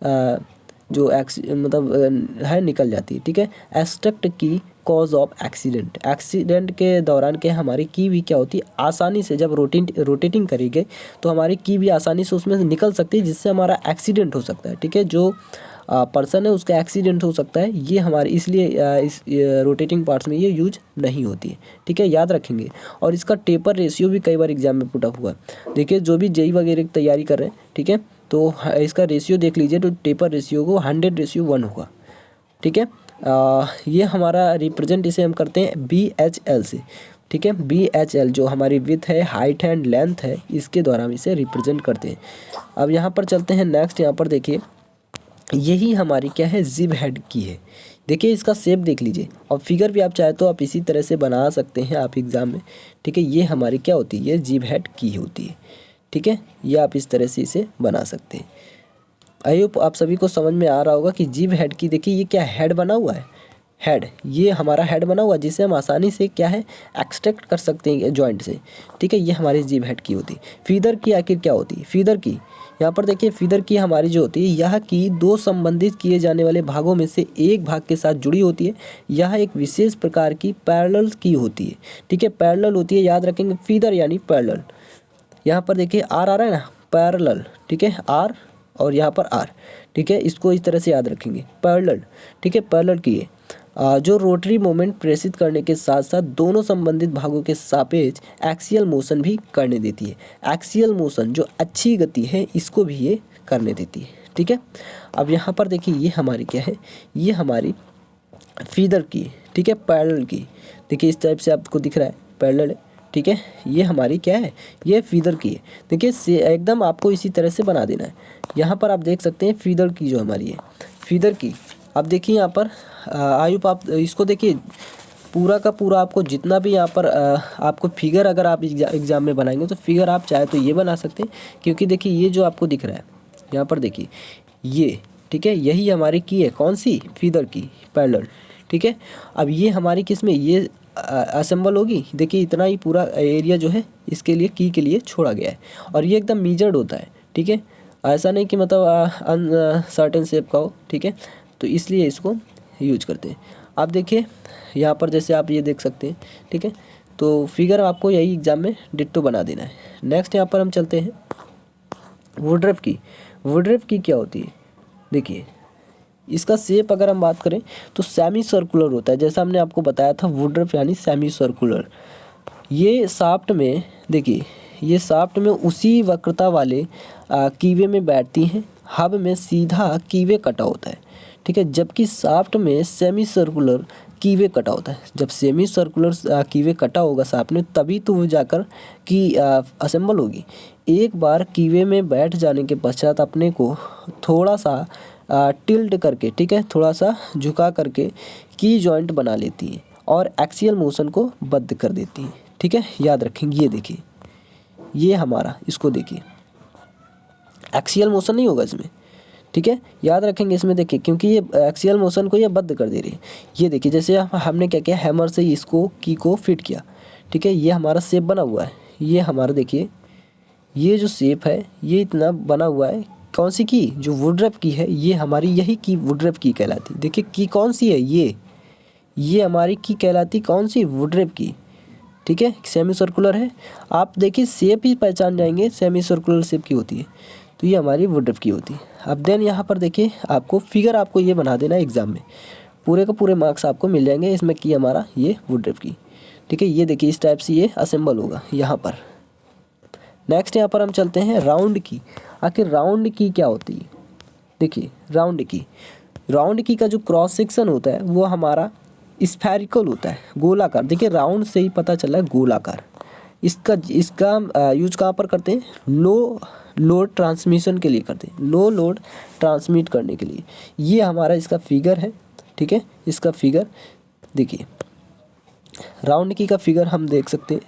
जो मतलब है निकल जाती है। ठीक है, एक्सट्रैक्ट की कॉज ऑफ एक्सीडेंट के दौरान क्या हमारी की भी क्या होती है, आसानी से जब रोटेटिंग करेंगे तो हमारी की भी आसानी से उसमें से निकल सकती है जिससे हमारा एक्सीडेंट हो सकता है। ठीक है, जो पर्सन है उसका एक्सीडेंट हो सकता है, ये हमारे इसलिए इस रोटेटिंग पार्ट्स में ये यूज नहीं होती है। ठीक है, याद रखेंगे। और इसका टेपर रेशियो भी कई बार एग्जाम में पुट अप हुआ है। देखिए जो भी जेई वगैरह की तैयारी कर रहे हैं, ठीक है, तो इसका रेशियो देख लीजिए, तो टेपर रेशियो को 100:1 होगा। ठीक है, ये हमारा रिप्रेजेंट इसे हम करते हैं BHL से। ठीक है, BHL जो हमारी विड्थ है, हाइट एंड लेंथ है, इसके द्वारा हम इसे रिप्रेजेंट करते हैं। अब यहाँ पर चलते हैं नेक्स्ट। यहाँ पर देखिए यही हमारी क्या है, जिब हेड की है। देखिए इसका शेप देख लीजिए, और फिगर भी आप चाहे तो आप इसी तरह से बना सकते हैं आप एग्ज़ाम में। ठीक है, ये हमारी क्या होती है, ये जिब हेड की होती है। ठीक है, ये आप इस तरह से इसे बना सकते हैं। आई होप आप सभी को समझ में आ रहा होगा कि जिब हेड की देखिए ये क्या हेड बना हुआ है, हेड, ये हमारा हेड बना हुआ जिसे हम आसानी से क्या है एक्सट्रैक्ट कर सकते हैं जॉइंट से। ठीक है, ये हमारी जिब हेड की होती है। फीदर की आखिर क्या होती है, फीदर की, यहाँ पर देखिए फीदर की हमारी जो होती है, यह की दो संबंधित किए जाने वाले भागों में से एक भाग के साथ जुड़ी होती है। यह एक विशेष प्रकार की पैरेलल की होती है। ठीक है, पैरेलल होती है, याद रखेंगे, फीदर यानी पैरेलल। यहाँ पर देखिए आर आ रहा है ना, पैरेलल। ठीक है, आर और यहाँ पर आर। ठीक है, इसको इस तरह से याद रखेंगे, पैरेलल। ठीक है, पैरेलल की है जो रोटरी मोमेंट प्रेषित करने के साथ साथ दोनों संबंधित भागों के सापेक्ष एक्सियल मोशन भी करने देती है। एक्सियल मोशन जो अच्छी गति है इसको भी ये करने देती है। ठीक है, अब यहाँ पर देखिए ये हमारी क्या है, ये हमारी फीदर की। ठीक है, पैरेलल की, देखिए इस टाइप से आपको दिख रहा है पैरेलल है। ठीक है, ये हमारी क्या है, ये फीदर की है। देखिए एकदम आपको इसी तरह से बना देना है। यहाँ पर आप देख सकते हैं फीदर की जो हमारी है, फीदर की। अब देखिए यहाँ पर आयुप आप इसको देखिए पूरा का पूरा आपको जितना भी यहाँ पर आपको फिगर अगर आप एग्जाम में बनाएंगे तो फिगर आप चाहे तो ये बना सकते हैं, क्योंकि देखिए ये जो आपको दिख रहा है यहाँ पर देखिए ये, ठीक है, यही हमारी की है, कौन सी, फीदर की, पैरेलल। ठीक है, अब ये हमारी किस में ये असेंबल होगी, देखिए इतना ही पूरा एरिया जो है इसके लिए की के लिए छोड़ा गया है, और ये एकदम मीजर्ड होता है। ठीक है, ऐसा नहीं कि मतलब अनसर्टेन शेप का हो। ठीक है, तो इसलिए इसको यूज करते हैं। आप देखिए यहाँ पर जैसे आप ये देख सकते हैं। ठीक है, तो फिगर आपको यही एग्जाम में डिट्टो बना देना है। नेक्स्ट यहाँ पर हम चलते हैं वुडवर्फ की। वुडवर्फ की क्या होती है, देखिए इसका शेप अगर हम बात करें तो सेमी सर्कुलर होता है, जैसा हमने आपको बताया था वुडवर्फ यानी सेमी सर्कुलर। ये शाफ्ट में देखिए, ये शाफ्ट में उसी वक्रता वाले कीवे में बैठती हैं। हब में सीधा कीवे कटा होता है। ठीक है, जबकि शाफ्ट में सेमी सर्कुलर कीवे कटा होता है। जब सेमी सर्कुलर कीवे कटा होगा शाफ्ट में तभी तो वो जाकर की असेंबल होगी। एक बार कीवे में बैठ जाने के पश्चात अपने को थोड़ा सा टिल्ट करके, ठीक है, थोड़ा सा झुका करके की जॉइंट बना लेती है और एक्सियल मोशन को बंद कर देती है। ठीक है, याद रखेंगे। ये देखिए ये हमारा, इसको देखिए एक्सियल मोशन नहीं होगा इसमें। ठीक है, याद रखेंगे इसमें देखिए, क्योंकि ये एक्सियल मोशन को ये बंद कर दे रही है। ये देखिए जैसे हमने क्या किया, हैमर से इसको की को फिट किया। ठीक है, ये हमारा शेप बना हुआ है। ये हमारा देखिए ये जो शेप है ये इतना बना हुआ है, कौन सी की, जो वुडवर्फ की है, ये हमारी यही की वुडवर्फ की कहलाती। देखिए की कौन सी है, ये हमारी की कहलाती कौन सी, वुडवर्फ की। ठीक है, सेमी सर्कुलर है। आप देखिए शेप ही पहचान जाएंगे सेमी सर्कुलर शेप की होती है, तो ये हमारी वुडवर्फ की होती है। अब देन यहाँ पर देखिए आपको फिगर आपको ये बना देना है एग्जाम में, पूरे के पूरे मार्क्स आपको मिल जाएंगे इसमें कि हमारा ये वुडवर्फ की, ठीक है। ये देखिए इस टाइप से ये असेंबल होगा यहाँ पर। नेक्स्ट यहाँ पर हम चलते हैं राउंड की। आखिर राउंड की क्या होती है? देखिए राउंड की का जो क्रॉस सेक्शन होता है वो हमारा स्फेरिकल होता है, गोलाकार। देखिए राउंड से ही पता चला है गोलाकार। इसका यूज कहाँ पर करते हैं? लो लोड ट्रांसमिशन के लिए करते हैं, लो लोड ट्रांसमिट करने के लिए। ये हमारा इसका फिगर है, ठीक है। इसका फिगर देखिए, राउंड की का फिगर हम देख सकते हैं,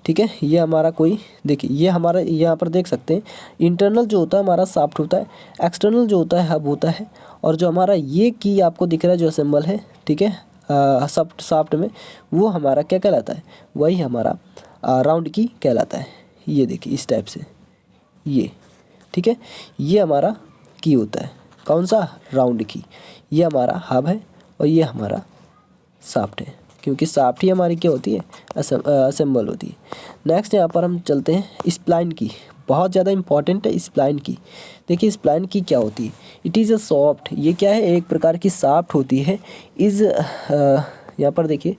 ठीक है। ये हमारा कोई देखिए, ये हमारा यहाँ पर देख सकते हैं, इंटरनल जो होता है हमारा शाफ्ट होता है, एक्सटर्नल जो होता है हब होता है, और जो हमारा ये की आपको दिख रहा है जो असेंबल है, ठीक है, शाफ्ट में, वो हमारा क्या कहलाता है? वही हमारा राउंड की कहलाता है। ये देखिए इस टाइप से ये, ठीक है। ये हमारा की होता है, कौन सा? राउंड की। ये हमारा हब है और ये हमारा शाफ्ट है, क्योंकि शाफ्ट ही हमारी क्या होती है? असेंबल होती है। नेक्स्ट यहाँ पर हम चलते हैं स्प्लाइन की। बहुत ज़्यादा इंपॉर्टेंट है स्प्लाइन की। देखिए स्प्लाइन की क्या होती है? इट इज़ अ सॉफ्ट, ये क्या है? एक प्रकार की शाफ्ट होती है। यहाँ पर देखिए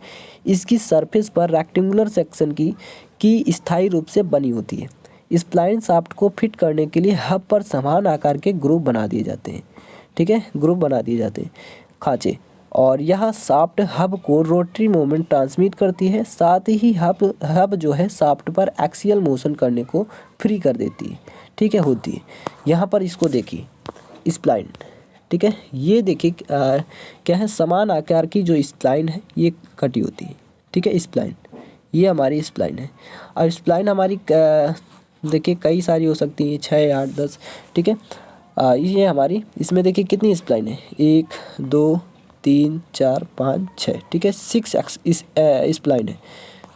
इसकी सरफेस पर रेक्टेंगुलर सेक्शन की स्थायी रूप से बनी होती है। स्प्लाइन शाफ्ट को फिट करने के लिए हब पर समान आकार के ग्रुप बना दिए जाते हैं, ठीक है, ग्रुप बना दिए जाते हैं, खांचे, और यह शाफ्ट हब को रोटरी मोमेंट ट्रांसमिट करती है। साथ ही हब जो है शाफ्ट पर एक्सियल मोशन करने को फ्री कर देती है, ठीक है, होती है। यहाँ पर इसको देखिए स्प्लाइन, ठीक है। ये देखिए क्या है? समान आकार की जो स्प्लाइन है ये कटी होती है, ठीक है, स्प्लाइन। ये हमारी स्प्लाइन है। और स्प्लाइन हमारी देखिए कई सारी हो सकती है, 6, 8, 10, ठीक है। ये हमारी इसमें देखिए कितनी स्प्लाइन है? 1, 2, 3, 4, 5, 6, ठीक है, 6 स्प्लाइन है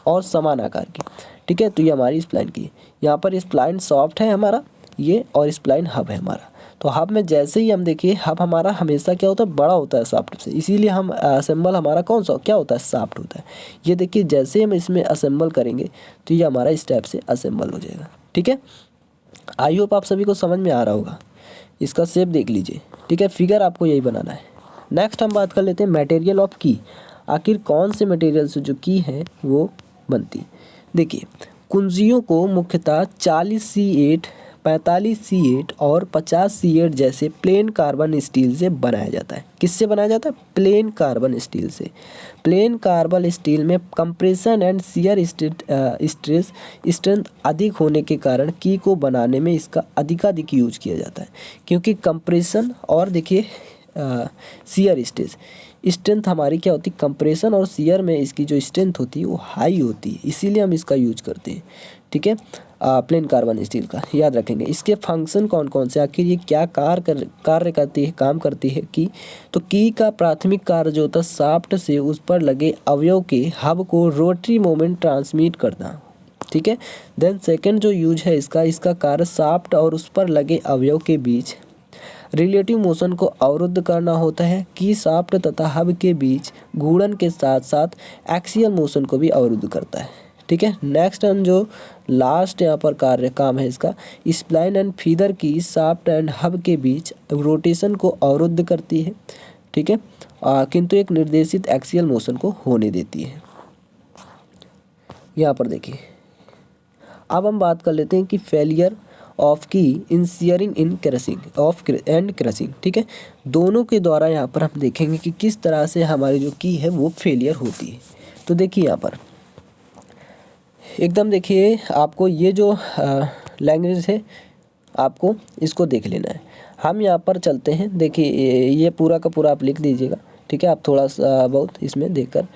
और समान आकार की, ठीक है। तो ये हमारी स्प्लाइन की। यहाँ पर स्प्लाइन सॉफ्ट है हमारा ये, और स्प्लाइन हब है हमारा। तो हब में जैसे ही हम देखिए, हब हमारा हमेशा क्या होता है? बड़ा होता है शाफ्ट से, इसीलिए हम असेंबल हमारा कौन सा क्या होता है? शाफ्ट होता है। ये देखिए जैसे हम इसमें असेंबल करेंगे तो ये हमारा इस टाइप से असेंबल हो जाएगा, ठीक है। आई होप आप सभी को समझ में आ रहा होगा। इसका शेप देख लीजिए, ठीक है, फिगर आपको यही बनाना है। नेक्स्ट हम बात कर लेते हैं मटेरियल ऑफ की। आखिर कौन से मटेरियल से जो की है वो बनती? देखिए कुंजियों को मुख्यतः 40C8, 45C8 और 50C8 जैसे प्लेन कार्बन स्टील से बनाया जाता है। किससे बनाया जाता है? प्लेन कार्बन स्टील से। प्लेन कार्बन स्टील में compression and shear stress strength अधिक होने के कारण की को बनाने में इसका अधिकाधिक यूज किया जाता है, क्योंकि कंप्रेशन और देखिए शियर स्ट्रेंथ हमारी क्या होती है? कंप्रेशन और शियर में इसकी जो स्ट्रेंथ होती है वो हाई होती है, इसीलिए हम इसका यूज करते हैं, ठीक है। प्लेन कार्बन स्टील का याद रखेंगे। इसके फंक्शन कौन कौन से, आखिर ये क्या कार्य करती है, काम करती है की? तो की का प्राथमिक कार्य जो होता है शाफ्ट से उस पर लगे अवयव के हब को रोटरी मोमेंट ट्रांसमिट करना, ठीक है। देन सेकंड जो यूज है इसका कार्य शाफ्ट और उस पर लगे अवयव के बीच रिलेटिव मोशन को अवरुद्ध करना होता है, कि शाफ्ट तथा हब के बीच घूर्णन के साथ साथ एक्सियल मोशन को भी अवरुद्ध करता है, ठीक है। नेक्स्ट हम जो लास्ट यहाँ पर कार्य काम है इसका, स्प्लाइन एंड फीदर की शाफ्ट एंड हब के बीच रोटेशन को अवरुद्ध करती है, ठीक है, किंतु एक निर्देशित एक्सियल मोशन को होने देती है। यहाँ पर देखिए अब हम बात कर लेते हैं कि failure of key in shearing in crushing of and crushing, ठीक है। दोनों के द्वारा यहाँ पर हम देखेंगे कि किस तरह से हमारी जो की है वो फेलियर होती है। तो देखिए यहाँ पर एकदम देखिए आपको ये जो लैंग्वेज है आपको इसको देख लेना है। हम यहाँ पर चलते हैं, देखिए ये पूरा का पूरा आप लिख दीजिएगा, ठीक है। आप थोड़ा सा बहुत इसमें देखकर,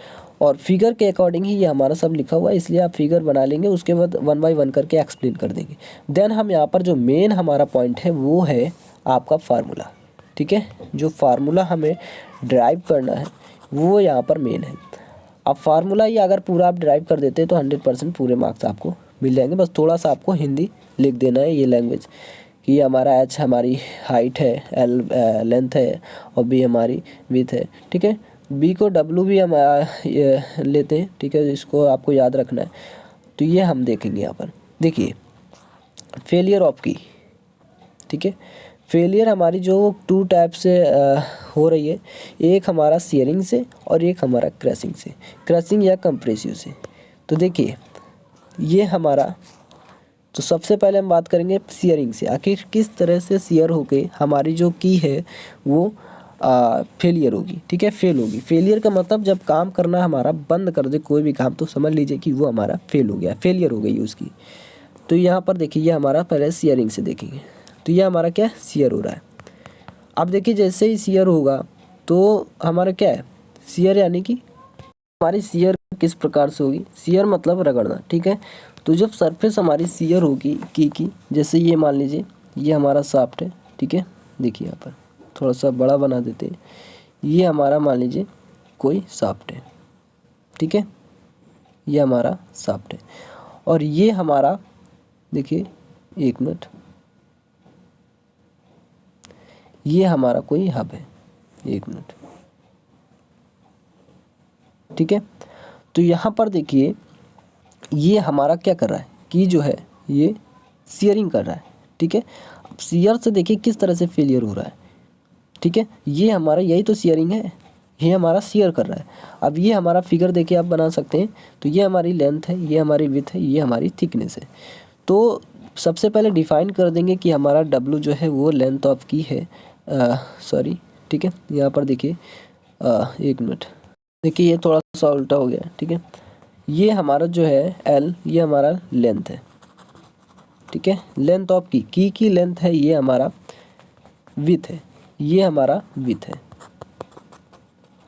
और फिगर के अकॉर्डिंग ही ये हमारा सब लिखा हुआ है, इसलिए आप फिगर बना लेंगे, उसके बाद 1 बाय 1 करके एक्सप्लेन कर देंगे। देन हम यहाँ पर जो मेन हमारा पॉइंट है वो है आपका फार्मूला, ठीक है। जो फार्मूला हमें ड्राइव करना है वो यहाँ पर मेन है। अब फार्मूला ये अगर पूरा आप ड्राइव कर देते हैं तो 100% पूरे मार्क्स आपको मिल जाएंगे। बस थोड़ा सा आपको हिंदी लिख देना है, ये लैंग्वेज कि हमारा एच हमारी हाइट है, एल लेंथ है, और बी हमारी विड्थ है, ठीक है। बी को डब्लू भी हम ये लेते हैं, ठीक है, इसको आपको याद रखना है। तो ये हम देखेंगे यहाँ पर, देखिए फेलियर ऑफ की, ठीक है, फेलियर हमारी जो टू टाइप से हो रही है, एक हमारा सीयरिंग से और एक हमारा क्रशिंग से, क्रशिंग या कंप्रेसिव से। तो देखिए ये हमारा, तो सबसे पहले हम बात करेंगे सीयरिंग से, आखिर किस तरह से सीयर होके हमारी जो की है वो फेलियर होगी, ठीक है, फेल होगी। फेलियर का मतलब जब काम करना हमारा बंद कर दे कोई भी काम, तो समझ लीजिए कि वो हमारा फेल हो गया, फेलियर हो गई उसकी। तो यहाँ पर देखिए ये हमारा पहले सीयरिंग से देखेंगे, तो ये हमारा क्या है, सीयर हो रहा है। अब देखिए जैसे ही सीयर होगा तो हमारा क्या है, सीयर यानी कि हमारी सीयर किस प्रकार से होगी, सीयर मतलब रगड़ना, ठीक है। तो जब सरफेस हमारी सीयर होगी की जैसे ये मान लीजिए ये हमारा शाफ्ट है, ठीक है, देखिए यहाँ पर थोड़ा सा बड़ा बना देते हैं, ये हमारा मान लीजिए कोई शाफ्ट है, ठीक है, ये हमारा शाफ्ट है, और ये हमारा देखिए, एक मिनट, ये हमारा कोई हब है, एक मिनट, ठीक है। तो यहाँ पर देखिए ये हमारा क्या कर रहा है कि जो है ये सीयरिंग कर रहा है, ठीक है। अब सीयर से देखिए किस तरह से फेलियर हो रहा है, ठीक है, ये हमारा यही तो सीयरिंग है, ये हमारा सीयर कर रहा है। अब ये हमारा फिगर देखिए आप बना सकते हैं, तो ये हमारी लेंथ है, ये हमारी विड्थ है, ये हमारी थिकनेस है। तो सबसे पहले डिफाइन कर देंगे कि हमारा डब्लू जो है वो लेंथ ऑफ की है, सॉरी, ठीक है, यहाँ पर देखिए एक मिनट, देखिए ये थोड़ा सा उल्टा हो गया, ठीक है, ये हमारा जो है एल, ये हमारा लेंथ है, ठीक है, लेंथ ऑफ की लेंथ है, ये हमारा विथ है, ये हमारा विथ है,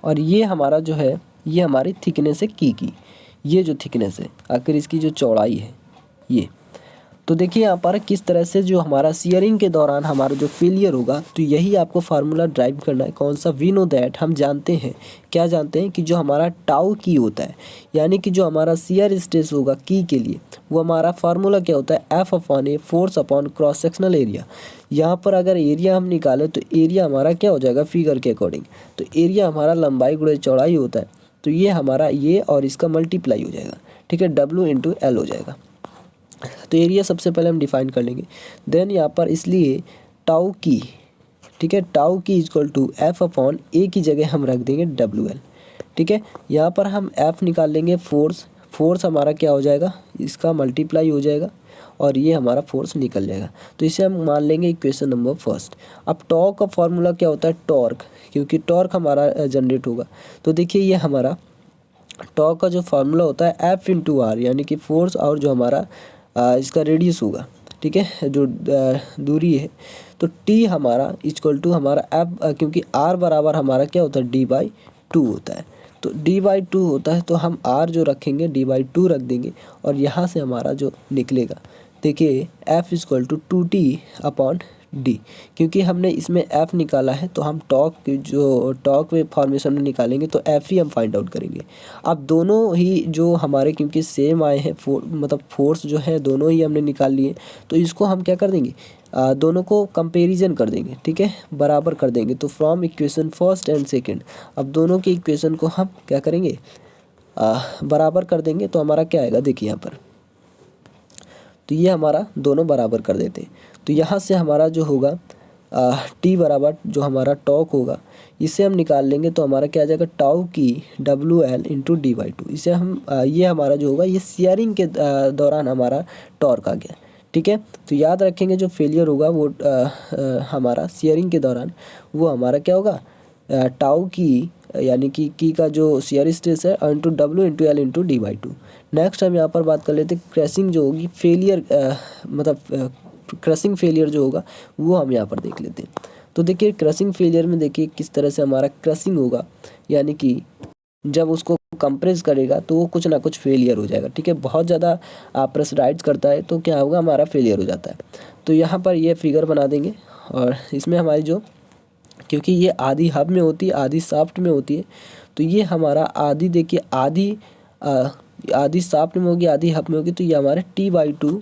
और ये हमारा जो है ये हमारी थिकनेस है की ये जो थिकनेस है, आखिर इसकी जो चौड़ाई है ये। तो देखिए यहाँ पर किस तरह से जो हमारा सीयरिंग के दौरान हमारा जो फेलियर होगा, तो यही आपको फार्मूला ड्राइव करना है, कौन सा, वी नो दैट, हम जानते हैं, क्या जानते हैं कि जो हमारा टाउ की होता है, यानी कि जो हमारा सीयर स्ट्रेस होगा की के लिए, वो हमारा फार्मूला क्या होता है, F upon A, force upon cross sectional area. यहाँ पर अगर एरिया हम निकालें तो एरिया हमारा क्या हो जाएगा फिगर के अकॉर्डिंग, तो एरिया हमारा लंबाई गुणे चौड़ाई होता है, तो ये हमारा ये और इसका मल्टीप्लाई हो जाएगा, ठीक है, डब्ल्यू इंटू एल हो जाएगा। तो एरिया सबसे पहले हम डिफाइन कर लेंगे, देन यहाँ पर इसलिए टाउ की, ठीक है, टाउ की इक्वल टू एफ अपॉन ए की जगह हम रख देंगे डब्ल्यू एल, ठीक है। यहाँ पर हम एफ निकाल लेंगे, फोर्स हमारा क्या हो जाएगा, इसका मल्टीप्लाई हो जाएगा और ये हमारा फोर्स निकल जाएगा। तो इसे हम मान लेंगे इक्वेशन नंबर फर्स्ट। अब टॉर्क का फॉर्मूला क्या होता है, टॉर्क, क्योंकि टॉर्क हमारा जनरेट होगा। तो देखिए ये हमारा टॉर्क का जो फार्मूला होता है एफ इंटू आर, यानी कि फोर्स और जो हमारा इसका रेडियस होगा, ठीक है, जो दूरी है, तो टी हमारा इक्वल टू हमारा एफ, क्योंकि आर बराबर हमारा क्या होता है, डी बाई टू होता है। तो डी बाई टू होता है, तो हम आर जो रखेंगे डी बाई टू रख देंगे, और यहाँ से हमारा जो निकलेगा, देखिए F equal to two T upon D, क्योंकि हमने इसमें एफ निकाला है तो हम टॉर्क वे फॉर्मेशन में निकालेंगे तो एफ ही हम फाइंड आउट करेंगे। अब दोनों ही जो हमारे क्योंकि सेम आए हैं, मतलब फोर्स जो है दोनों ही हमने निकाल लिए, तो इसको हम क्या कर देंगे, दोनों को कंपैरिजन कर देंगे, ठीक है, बराबर कर देंगे। तो from equation first and second, अब दोनों के इक्वेशन को हम क्या करेंगे, बराबर कर देंगे, तो हमारा क्या आएगा, देखिए यहाँ पर, तो ये हमारा दोनों बराबर कर देते हैं। तो यहाँ से हमारा जो होगा टी बराबर जो हमारा टॉर्क होगा, इसे हम निकाल लेंगे, तो हमारा क्या आ जाएगा, टाउ की W L into D by to. इसे हम ये हमारा जो होगा, ये सीयरिंग के दौरान हमारा टॉर्क आ गया, ठीक है। तो याद रखेंगे जो फेलियर होगा वो हमारा सीयरिंग के दौरान, वो हमारा क्या होगा, टाउ की यानी कि की का जो सीयर स्ट्रेस है into W into L into D by to. Next हम यहाँ पर बात कर लेते हैं क्रैशिंग जो होगी, फेलियर मतलब क्रशिंग फेलियर जो होगा वो हम यहाँ पर देख लेते हैं। तो देखिए क्रशिंग फेलियर में देखिए किस तरह से हमारा क्रशिंग होगा, यानी कि जब उसको कंप्रेस करेगा तो वो कुछ ना कुछ फेलियर हो जाएगा, ठीक है, बहुत ज़्यादा प्रेशराइज करता है तो क्या होगा, हमारा फेलियर हो जाता है। तो यहाँ पर ये फिगर बना देंगे, और इसमें हमारी जो, क्योंकि ये आधी हब में होती है आधी शाफ्ट में होती है, तो ये हमारा आधी देखिए आधी शाफ्ट में होगी आधी हब में होगी, तो ये हमारे टी बाई टू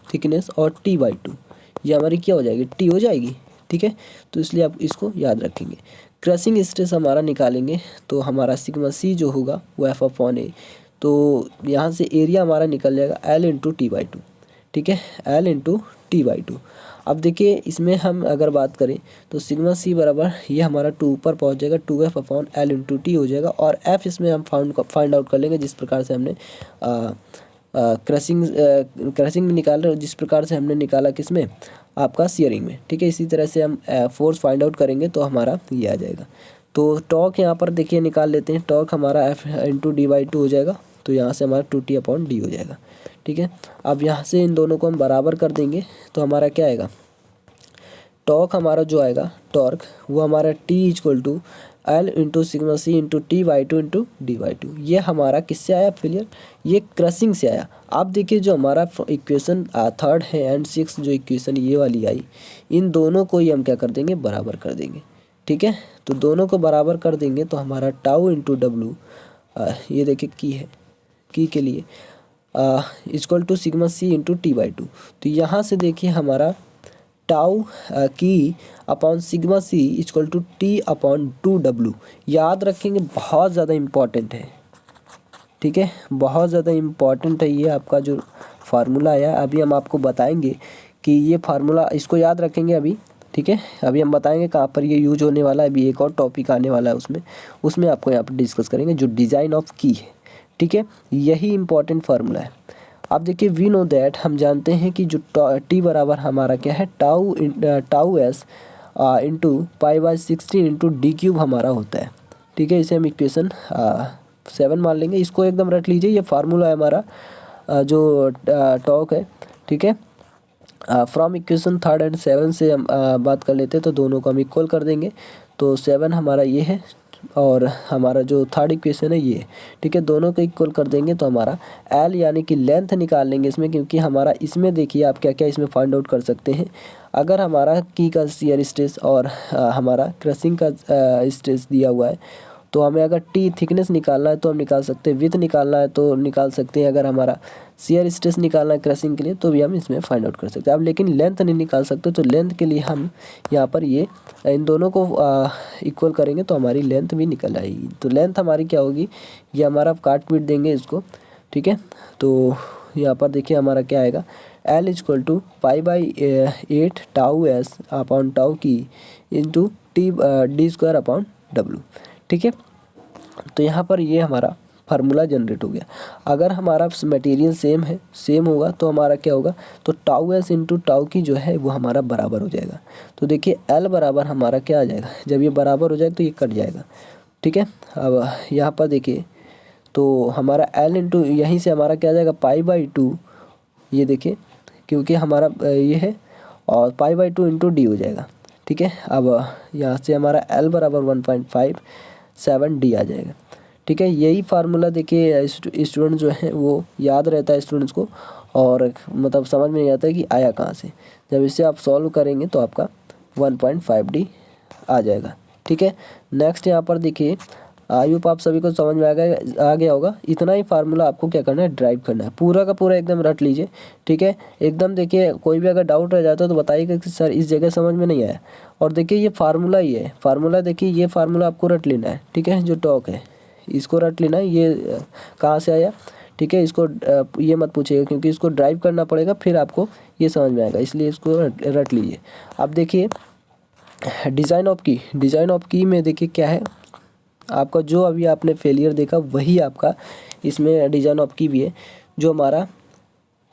थिकनेस और टी बाई टू ये हमारी क्या हो जाएगी, टी हो जाएगी, ठीक है। तो इसलिए आप इसको याद रखेंगे। क्रशिंग स्ट्रेस हमारा निकालेंगे तो हमारा सिग्मा सी जो होगा वो एफ अपॉन ए, तो यहाँ से एरिया हमारा निकल जाएगा L into T by to, ठीक है, L into T by to. अब देखिए इसमें हम अगर बात करें तो सिग्मा सी बराबर ये हमारा 2 ऊपर पहुंच जाएगा 2f upon L into T हो जाएगा, और f इसमें हम फाइंड आउट कर लेंगे जिस प्रकार से हमने क्रशिंग में निकाल रहे, जिस प्रकार से हमने निकाला किसमें, आपका शियरिंग में, ठीक है। इसी तरह से हम फोर्स फाइंड आउट करेंगे तो हमारा ये आ जाएगा। तो टॉर्क यहाँ पर देखिए निकाल लेते हैं, टॉर्क हमारा F into D by to हो जाएगा, तो यहाँ से हमारा 2t अपॉन डी हो जाएगा, ठीक है। अब यहाँ से इन दोनों को हम बराबर कर देंगे तो हमारा क्या आएगा, टॉर्क हमारा जो आएगा टॉर्क वो हमारा t equal to L into sigma C into T by two into D by two. ये हमारा किससे आया फेलियर, ये क्रशिंग से आया। आप देखिए जो हमारा इक्वेशन थर्ड है एंड 6 जो इक्वेशन ये वाली आई, इन दोनों को ही हम क्या कर देंगे, बराबर कर देंगे, ठीक है। तो दोनों को बराबर कर देंगे तो हमारा टाउ इंटू डब्लू, ये देखिए की है, की के लिए equal to sigma C into T by two. तो यहाँ से देखिए हमारा टाउ की upon sigma C equal to T upon 2w, याद रखेंगे बहुत ज़्यादा इम्पॉर्टेंट है, ठीक है, बहुत ज़्यादा इम्पॉर्टेंट है ये आपका जो फार्मूला आया। अभी हम आपको बताएंगे कि ये फार्मूला इसको याद रखेंगे अभी, ठीक है। अभी हम बताएंगे कहाँ पर ये यूज होने वाला है, अभी एक और टॉपिक आने वाला है उसमें आपको यहाँ पर डिस्कस करेंगे जो डिज़ाइन ऑफ की है, ठीक है। यही इम्पॉर्टेंट फार्मूला है। अब देखिए वी नो दैट, हम जानते हैं कि जो टी बराबर हमारा क्या है, tau S into pi by 16 into D cube हमारा होता है, ठीक है। इसे हम इक्वेशन 7 मान लेंगे, इसको एकदम रट लीजिए, ये फार्मूला है हमारा जो टॉक है, ठीक है। फ्रॉम इक्वेशन 3 एंड 7 से हम बात कर लेते हैं तो दोनों को हम इक्वल कर देंगे, तो 7 हमारा ये है और हमारा जो थर्ड इक्वेशन है ये, ठीक है। दोनों को इक्वल कर देंगे तो हमारा एल यानी कि लेंथ निकाल लेंगे इसमें, क्योंकि हमारा इसमें देखिए आप क्या क्या इसमें फाइंड आउट कर सकते हैं। अगर हमारा की का शियर स्ट्रेस और हमारा क्रशिंग का स्ट्रेस दिया हुआ है तो हमें अगर टी थिकनेस निकालना है तो हम निकाल सकते हैं, विथ निकालना है तो निकाल सकते हैं, अगर हमारा शियर स्ट्रेस निकालना है क्रशिंग के लिए तो भी हम इसमें फाइंड आउट कर सकते हैं। अब लेकिन लेंथ नहीं निकाल सकते, तो लेंथ के लिए हम यहाँ पर ये इन दोनों को इक्वल करेंगे तो हमारी लेंथ भी निकल आएगी। तो लेंथ हमारी क्या होगी, ये हमारा काट पीट देंगे इसको, ठीक है। तो यहाँ पर देखिए हमारा क्या आएगा, L equal to pi by 8 tau S upon tau की into T D square upon W, ठीक है। तो यहाँ पर ये हमारा फार्मूला जनरेट हो गया। अगर हमारा मटेरियल सेम होगा तो हमारा क्या होगा, तो टाउ एस इंटू टाउ की जो है वो हमारा बराबर हो जाएगा। तो देखिए एल बराबर हमारा क्या आ जाएगा, जब ये बराबर हो जाएगा तो ये कट जाएगा, ठीक है। अब यहाँ पर देखिए तो हमारा एल इंटू यहीं से हमारा क्या आ जाएगा, पाई बाई 2, ये देखिए क्योंकि हमारा ये है, और पाई बाई 2 इंटू डी हो जाएगा, ठीक है। अब यहाँ से हमारा एल बराबर 1.57 डी आ जाएगा, ठीक है। यही फार्मूला देखिए स्टूडेंट जो है वो याद रहता है स्टूडेंट्स को, और मतलब समझ में नहीं आता है कि आया कहाँ से। जब इसे आप सॉल्व करेंगे तो आपका 1.5 डी आ जाएगा, ठीक है। नेक्स्ट यहाँ पर देखिए, आई होप आप सभी को समझ में आ गया होगा। इतना ही फार्मूला आपको क्या करना है, ड्राइव करना है, पूरा का पूरा एकदम रट लीजिए, ठीक है। एकदम देखिए कोई भी अगर डाउट रह जाता है तो बताइएगा कि सर इस जगह समझ में नहीं आया। और देखिए ये फार्मूला ही है, फार्मूला देखिए ये फार्मूला आपको रट लेना है, ठीक है। जो टॉक है इसको रट लेना है, ये कहाँ से आया, ठीक है। इसको ये मत पूछिएगा क्योंकि इसको ड्राइव करना पड़ेगा, फिर आपको ये समझ में आएगा, इसलिए इसको रट लीजिए। अब देखिए डिज़ाइन ऑफ की में देखिए क्या है आपका, जो अभी आपने फेलियर देखा वही आपका इसमें डिज़ाइन ऑफ की भी है। जो हमारा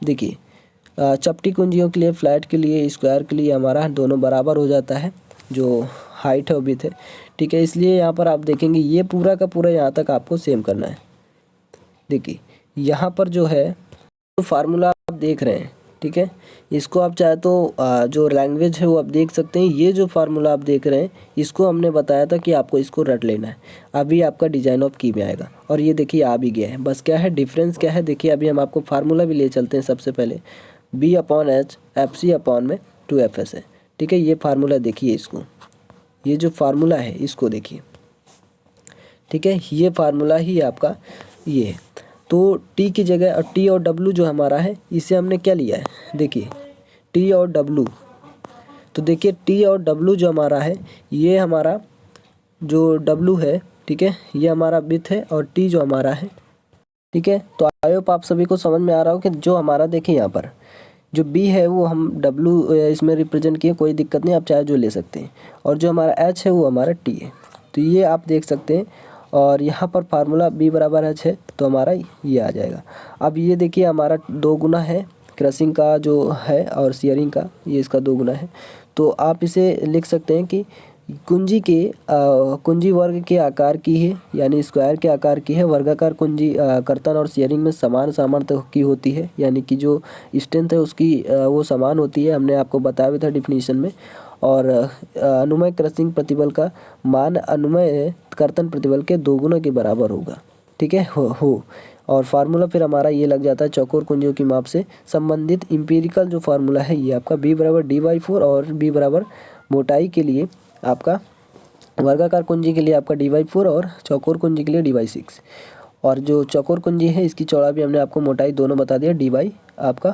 देखिए चपटी कुंजियों के लिए, फ्लैट के लिए, स्क्वायर के लिए हमारा दोनों बराबर हो जाता है जो हाइट है वो विड्थ है, ठीक है। इसलिए यहाँ पर आप देखेंगे ये पूरा का पूरा यहाँ तक आपको सेम करना है। देखिए यहाँ पर जो है तो फार्मूला आप देख रहे हैं, ठीक है। इसको आप चाहे तो जो लैंग्वेज है वो आप देख सकते हैं। ये जो फार्मूला आप देख रहे हैं इसको हमने बताया था कि आपको इसको रट लेना है, अभी आपका डिज़ाइन ऑफ की में आएगा, और ये देखिए आ भी गया है। बस क्या है डिफरेंस क्या है, देखिए अभी हम आपको फार्मूला भी ले चलते हैं। सबसे पहले B upon H F C upon में 2FS है, ठीक है। ये फार्मूला देखिए, इसको ये जो फार्मूला है इसको देखिए, ठीक है। ये फार्मूला ही आपका ये है। तो टी की जगह और टी और डब्लू जो हमारा है इसे हमने क्या लिया है, देखिए टी और डब्लू। तो देखिए टी और डब्लू जो हमारा है ये हमारा जो डब्लू है, ठीक है, ये हमारा विथ है और टी जो हमारा है, ठीक है। तो आई होप आप सभी को समझ में आ रहा हो कि जो हमारा देखिए यहाँ पर जो बी है वो हम डब्लू इसमें रिप्रेजेंट किए, कोई दिक्कत नहीं, आप चाहे जो ले सकते हैं। और जो हमारा एच है वो हमारा टी है, तो ये आप देख सकते हैं। और यहाँ पर फार्मूला बी बराबर एच है तो हमारा ये आ जाएगा। अब ये देखिए हमारा 2 गुना है क्रशिंग का जो है और शेयरिंग का, ये इसका 2 गुना है। तो आप इसे लिख सकते हैं कि कुंजी वर्ग के आकार की है, यानी स्क्वायर के आकार की है। वर्गाकार कुंजी कर्तन और शेयरिंग में समान सामर्थ्य की होती है, यानी कि जो स्ट्रेंथ है उसकी वो समान होती है, हमने आपको बताया भी था डिफिनीशन में। और अनुमेय क्रशिंग प्रतिबल का मान अनुमेय कर्तन प्रतिबल के 2 गुना के बराबर होगा, ठीक है। हो और फार्मूला फिर हमारा ये लग जाता है चौकोर कुंजियों की माप से संबंधित इम्पीरिकल जो फार्मूला है ये आपका b बराबर d/4 और b बराबर मोटाई के लिए आपका वर्गाकार कुंजी के लिए आपका d/4 और चौकोर कुंजी के लिए d/6। और जो चौकोर कुंजी है इसकी चौड़ाई भी हमने आपको मोटाई दोनों बता दिया, आपका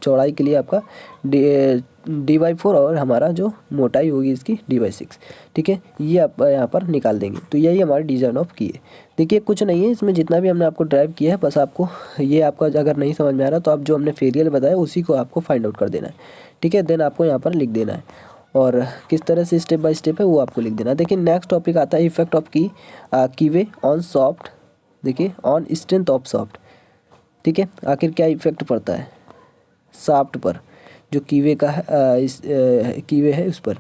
चौड़ाई के लिए आपका d/4 और हमारा जो मोटाई होगी इसकी d/6, ठीक है। ये आप यहाँ पर निकाल देंगे। तो यही हमारी डिजाइन ऑफ की है। देखिए कुछ नहीं है इसमें, जितना भी हमने आपको ड्राइव किया है, बस आपको ये आपका अगर नहीं समझ में आ रहा तो आप जो हमने फेरियल बताया उसी को आपको फाइंड आउट कर देना है, ठीक है। देन आपको यहाँ पर लिख देना है और किस तरह से स्टेप बाय स्टेप है वो आपको लिख देना है। देखिए नेक्स्ट टॉपिक आता है effect of keyway on soft, देखिए ऑन स्ट्रेंथ ऑफ सॉफ्ट, ठीक है। आखिर क्या इफेक्ट पड़ता है सॉफ्ट पर, जो कीवे का कीवे है उस पर,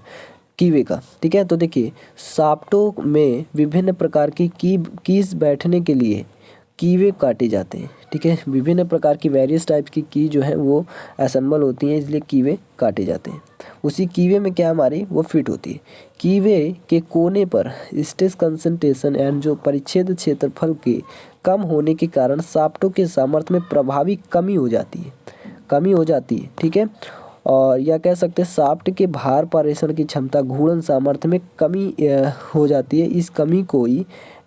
कीवे का, ठीक है। तो देखिए सॉफ्टों में विभिन्न प्रकार की कीज बैठने के लिए कीवे काटे जाते हैं, ठीक है। विभिन्न प्रकार की वेरियस टाइप की की जो है वो असेंबल होती हैं, इसलिए कीवे काटे जाते हैं। उसी कीवे में क्या हमारी वो फिट होती है। कीवे के कोने पर स्ट्रेस कंसंट्रेशन एंड जो परिच्छेद क्षेत्रफल के कम होने के कारण साफ्टों के सामर्थ्य में प्रभावी कमी हो जाती है, ठीक है। और या कह सकते हैं साफ्ट के भार पारेषण की क्षमता घूर्णन सामर्थ्य में कमी हो जाती है। इस कमी को ही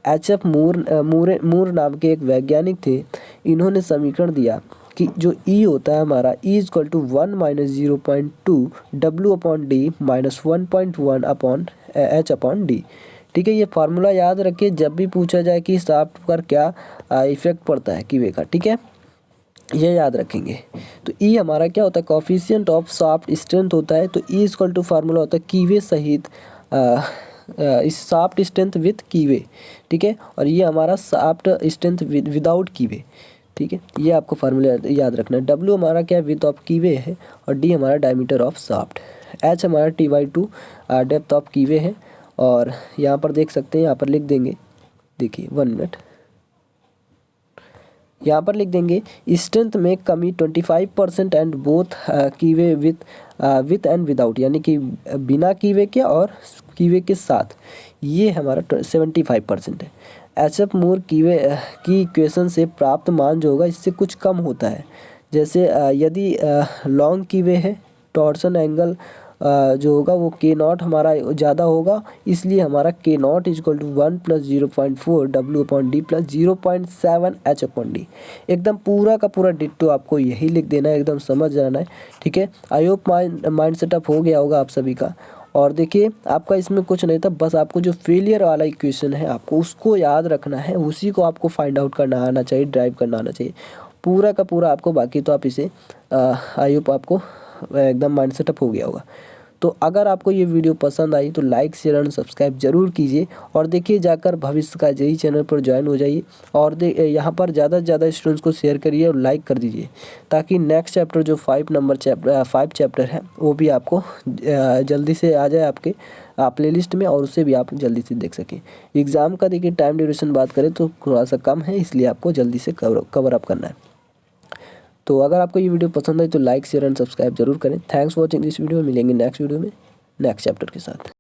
एच.एफ. मूर नाम के एक वैज्ञानिक थे, इन्होंने समीकरण दिया कि जो E होता है हमारा E=1 - 0.2 W/D - 1.1 H/D, ठीक है। ये फार्मूला याद रखिए जब भी पूछा जाए कि साफ्ट पर क्या इफेक्ट पड़ता है कीवे का, ठीक है, ये याद रखेंगे। तो E हमारा क्या होता है कोफिशिएंट ऑफ सॉफ्ट स्ट्रेंथ होता है। तो E फार्मूला होता है कीवे सहित इस सॉफ्ट स्ट्रेंथ विथ कीवे, ठीक है। और ये हमारा सॉफ्ट स्ट्रेंथ विदाउट कीवे, ठीक है। ये आपको फार्मूला याद रखना है। W हमारा क्या विथ ऑफ कीवे है और D हमारा डायमीटर ऑफ सॉफ्ट, H हमारा T/2 डेप्थ ऑफ कीवे है। और यहाँ पर देख सकते हैं, यहाँ पर लिख देंगे, देखिए 1 मिनट, यहाँ पर लिख देंगे स्ट्रेंथ में कमी 25% and both कीवे with and without, यानी कि बिना कीवे के और कीवे के साथ, ये हमारा 75% है। एच.एफ. मूर कीवे की इक्वेशन से प्राप्त मान जो होगा इससे कुछ कम होता है। जैसे यदि लॉन्ग कीवे है टॉर्सन एंगल जो होगा वो K0 हमारा ज़्यादा होगा, इसलिए हमारा K0 = 1 + 0.4 W/D + 0.7 H/D। एकदम पूरा का पूरा डिट्टो आपको यही लिख देना है, एकदम समझ जाना है, ठीक है। आई होप माइंड सेटअप हो गया होगा आप सभी का। और देखिए आपका इसमें कुछ नहीं था, बस आपको जो फेलियर वाला इक्वेशन है आपको उसको याद रखना है, उसी को आपको फाइंड आउट करना आना चाहिए, ड्राइव करना आना चाहिए, पूरा का पूरा आपको। बाकी तो आप इसे आई होप आपको एकदम माइंड सेटअप हो गया होगा। तो अगर आपको ये वीडियो पसंद आई तो लाइक शेयर एंड सब्सक्राइब जरूर कीजिए। और देखिए जाकर भविष्य का जेईई चैनल पर ज्वाइन हो जाइए और यहाँ पर ज़्यादा से ज़्यादा स्टूडेंट्स को शेयर करिए और लाइक कर दीजिए, ताकि नेक्स्ट चैप्टर जो 5 चैप्टर है वो भी आपको जल्दी से आ जाए आपके प्लेलिस्ट में, और उसे भी आप जल्दी से देख सकें। एग्ज़ाम का देखिए टाइम ड्यूरेशन बात करें तो थोड़ा सा कम है, इसलिए आपको जल्दी से कवर अप करना है। तो अगर आपको ये वीडियो पसंद आई तो लाइक शेयर एंड सब्सक्राइब जरूर करें। Thanks for watching this video. मिलेंगे नेक्स्ट वीडियो में नेक्स्ट चैप्टर के साथ।